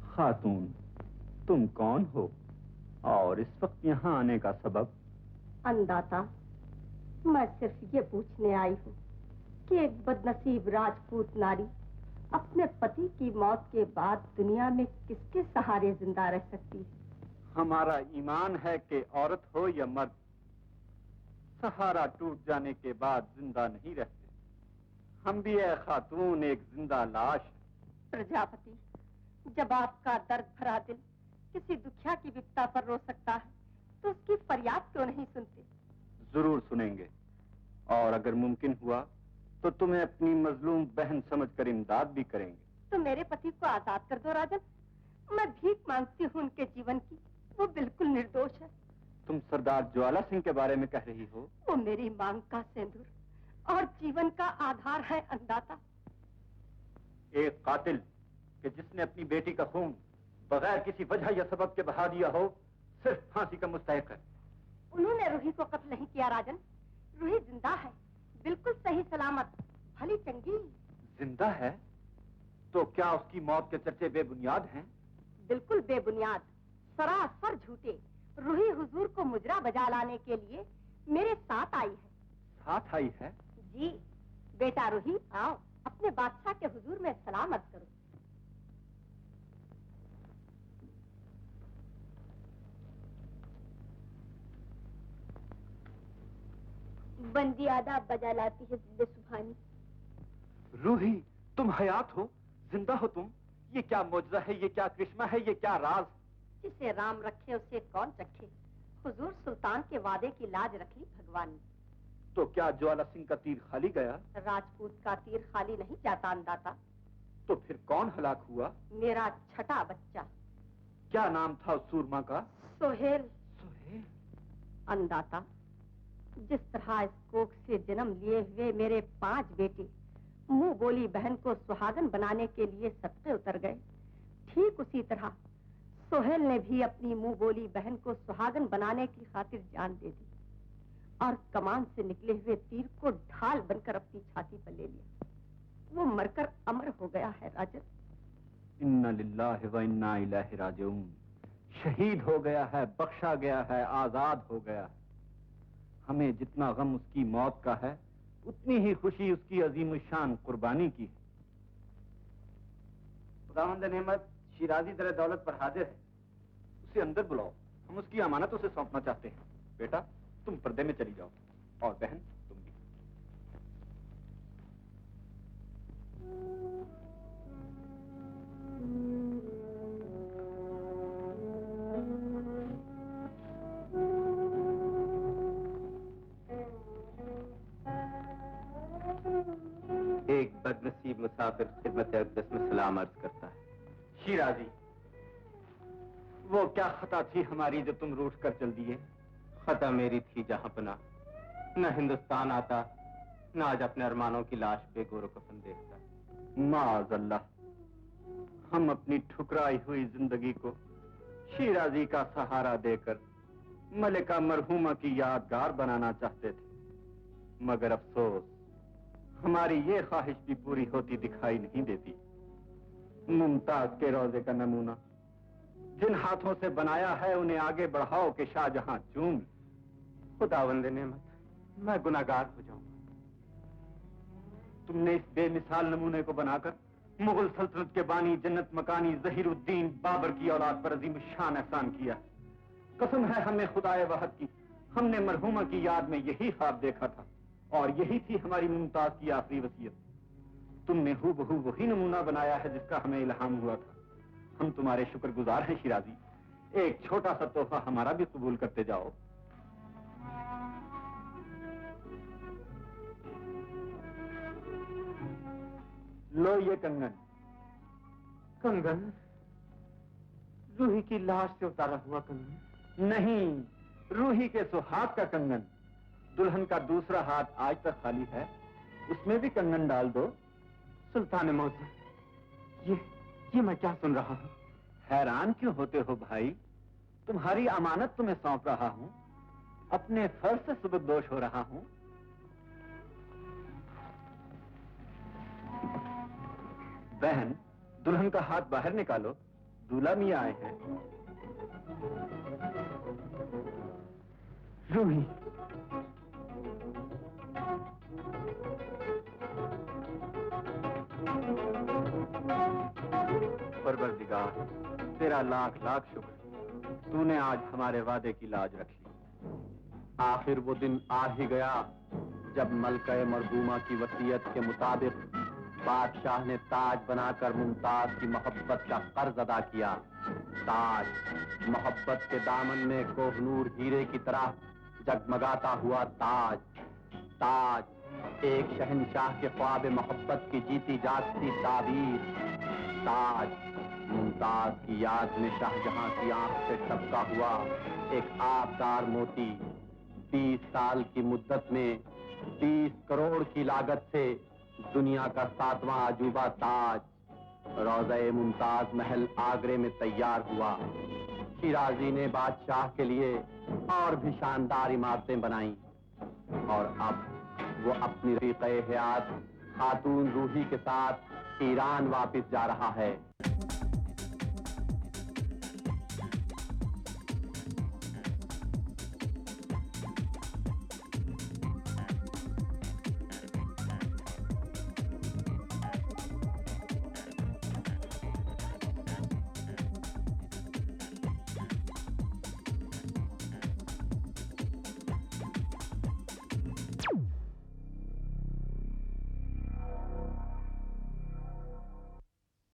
खातून, तुम कौन हो और इस वक्त यहाँ आने का सबब? अन्नदाता, मैं सिर्फ ये पूछने आई हूँ कि एक बदनसीब राजपूत नारी अपने पति की मौत के बाद दुनिया में किसके सहारे जिंदा रह सकती है? हमारा ईमान है कि औरत हो या मर्द, सहारा टूट जाने के बाद जिंदा नहीं रहते। हम भी है खातून एक जिंदा लाश। प्रजापति, जब आपका दर्द भरा दिल किसी दुखिया की विपदा पर रो सकता है तो उसकी फरियाद क्यों नहीं सुनते? जरूर सुनेंगे, और अगर मुमकिन हुआ तो तुम्हें अपनी मजलूम बहन समझकर इमदाद भी करेंगे। तो मेरे पति को आजाद कर दो राजन। मैं भीख मांगती हूँ उनके जीवन की, वो बिल्कुल निर्दोष है। तुम सरदार ज्वाला सिंह के बारे में कह रही हो? वो मेरी मांग का सिंदूर और जीवन का आधार है अन्नदाता। एक कातिल कि जिसने अपनी बेटी का खून बगैर किसी वजह या सबब के बहा दिया हो, सिर्फ फांसी का मुस्तहिक है। उन्होंने रूही को कत्ल नहीं किया राजन। रूही जिंदा है, बिल्कुल सही सलामत, भली चंगी। जिंदा है? तो क्या उसकी मौत के चर्चे बेबुनियाद हैं? बिल्कुल बेबुनियाद, सरासर झूठे। रूही हुजूर को मुजरा बजा लाने के लिए मेरे साथ आई है। साथ आई है? जी। बेटा रूही, आओ, अपने बादशाह के हुजूर में सलामत करो। बंदी आदाब बजा लाती है जिंदे सुभानी। रूही, तुम हयात हो, जिंदा हो तुम? ये क्या मौजज़ा है, ये क्या करिश्मा है, ये क्या राज? जिसे राम रखे उसे कौन चखे। हुजूर सुल्तान के वादे की लाज रख ली भगवान ने। तो क्या ज्वाला सिंह का तीर खाली गया? राजपूत का तीर खाली नहीं जाता अन्नदाता। तो फिर कौन हलाक हुआ? मेरा छठा बच्चा। क्या नाम था उस सूरमा का? सोहेल। सोहेल? अन्नदाता, जिस तरह इस कोख से जन्म लिए हुए मेरे 5 बेटे मुंह बोली बहन को सुहागन बनाने के लिए सत्ते उतर गए, ठीक उसी तरह सोहेल ने भी अपनी मुंह बोली बहन को सुहागन बनाने की खातिर जान दे दी और कमान से निकले हुए तीर को ढाल बनकर अपनी छाती पर ले लिया। वो मरकर अमर हो गया है राजन। इन्ना लिल्लाहि व इन्ना इलैहि राजिऊन। शहीद हो गया है, बख्शा गया है, आजाद हो गया है। हमें जितना गम उसकी मौत का है, उतनी ही खुशी उसकी अजीम शान कुर्बानी की है। खुदावंद नेमत शिराजी दर दौलत पर हाजिर है, उसे अंदर बुलाओ, हम उसकी अमानत उसे सौंपना चाहते हैं। बेटा, तुम पर्दे में चली जाओ, और बहन तुम भी। एक बदनसीब मुसाफिर खिदमत अक़दस में सलाम अर्ज करता है। शिराजी, वो क्या खता थी हमारी जो तुम रूठ कर चल दिए? खता मेरी थी जहां पना, न हिंदुस्तान आता, न आज अपने अरमानों की लाश पे गोरो कफन देखता। माअज़ल्लाह, हम अपनी ठुकराई हुई जिंदगी को शिराजी का सहारा देकर मलिका मरहूमा की यादगार बनाना चाहते थे, मगर अफसोस हमारी ये ख्वाहिश भी पूरी होती दिखाई नहीं देती। मुमताज के रोजे का नमूना जिन हाथों से बनाया है, उन्हें आगे बढ़ाओ कि शाहजहां चूम। खुदावंद नेमत, मैं गुनाहगार हो जाऊंगा। तुमने इस बेमिसाल नमूने को बनाकर मुगल सल्तनत के बानी जन्नत मकानी ज़हीरुद्दीन बाबर की औलाद पर अजीम शान एहसान किया। कसम है हमें खुदाए वहद की, हमने मरहूमा की याद में यही ख्वाब देखा था और यही थी हमारी मुमताज की आखिरी वसीयत। तुमने हूबहू वही नमूना बनाया है जिसका हमें इल्हाम हुआ था। हम तुम्हारे शुक्रगुजार हैं शिराजी। एक छोटा सा तोहफा हमारा भी कबूल करते जाओ। लो ये कंगन। कंगन? रूही की लाश से उतारा हुआ कंगन? नहीं, रूही के सुहाग का कंगन। दुल्हन का दूसरा हाथ आज तक खाली है, उसमें भी कंगन डाल दो। सुल्तान मौजूद, ये मैं क्या सुन रहा हूँ? हैरान क्यों होते हो भाई? तुम्हारी अमानत तुम्हें सौंप रहा हूं, अपने फर्ज से सुबुदोश हो रहा हूं। बहन, दुल्हन का हाथ बाहर निकालो, दूल्हा मियां आए हैं। रूही, परवरदिगार, तेरा लाख लाख शुक्र, तूने आज हमारे वादे की लाज रख ली। आखिर वो दिन आ ही गया जब मलका मरदूमा की वसीयत के मुताबिक बादशाह ने ताज बनाकर मुमताज की मोहब्बत का कर्ज अदा किया। ताज, मोहब्बत के दामन में कोहनूर हीरे की तरह जगमगाता हुआ ताज। ताज, एक शहंशाह के ख्वाब मोहब्बत की जीती जागती ताबीर। ताज, मुमताज की याद में शाहजहां की आंख से टपका हुआ एक आबदार मोती। 30 साल की मुद्दत में 30 करोड़ की लागत से दुनिया का 7वां अजूबा ताज रोज़े मुमताज महल आगरे में तैयार हुआ। शिराजी ने बादशाह के लिए और भी शानदार इमारतें बनाई और अब वो अपनी रफ़ीक़े हयात खातून रूही के साथ ईरान वापस जा रहा है।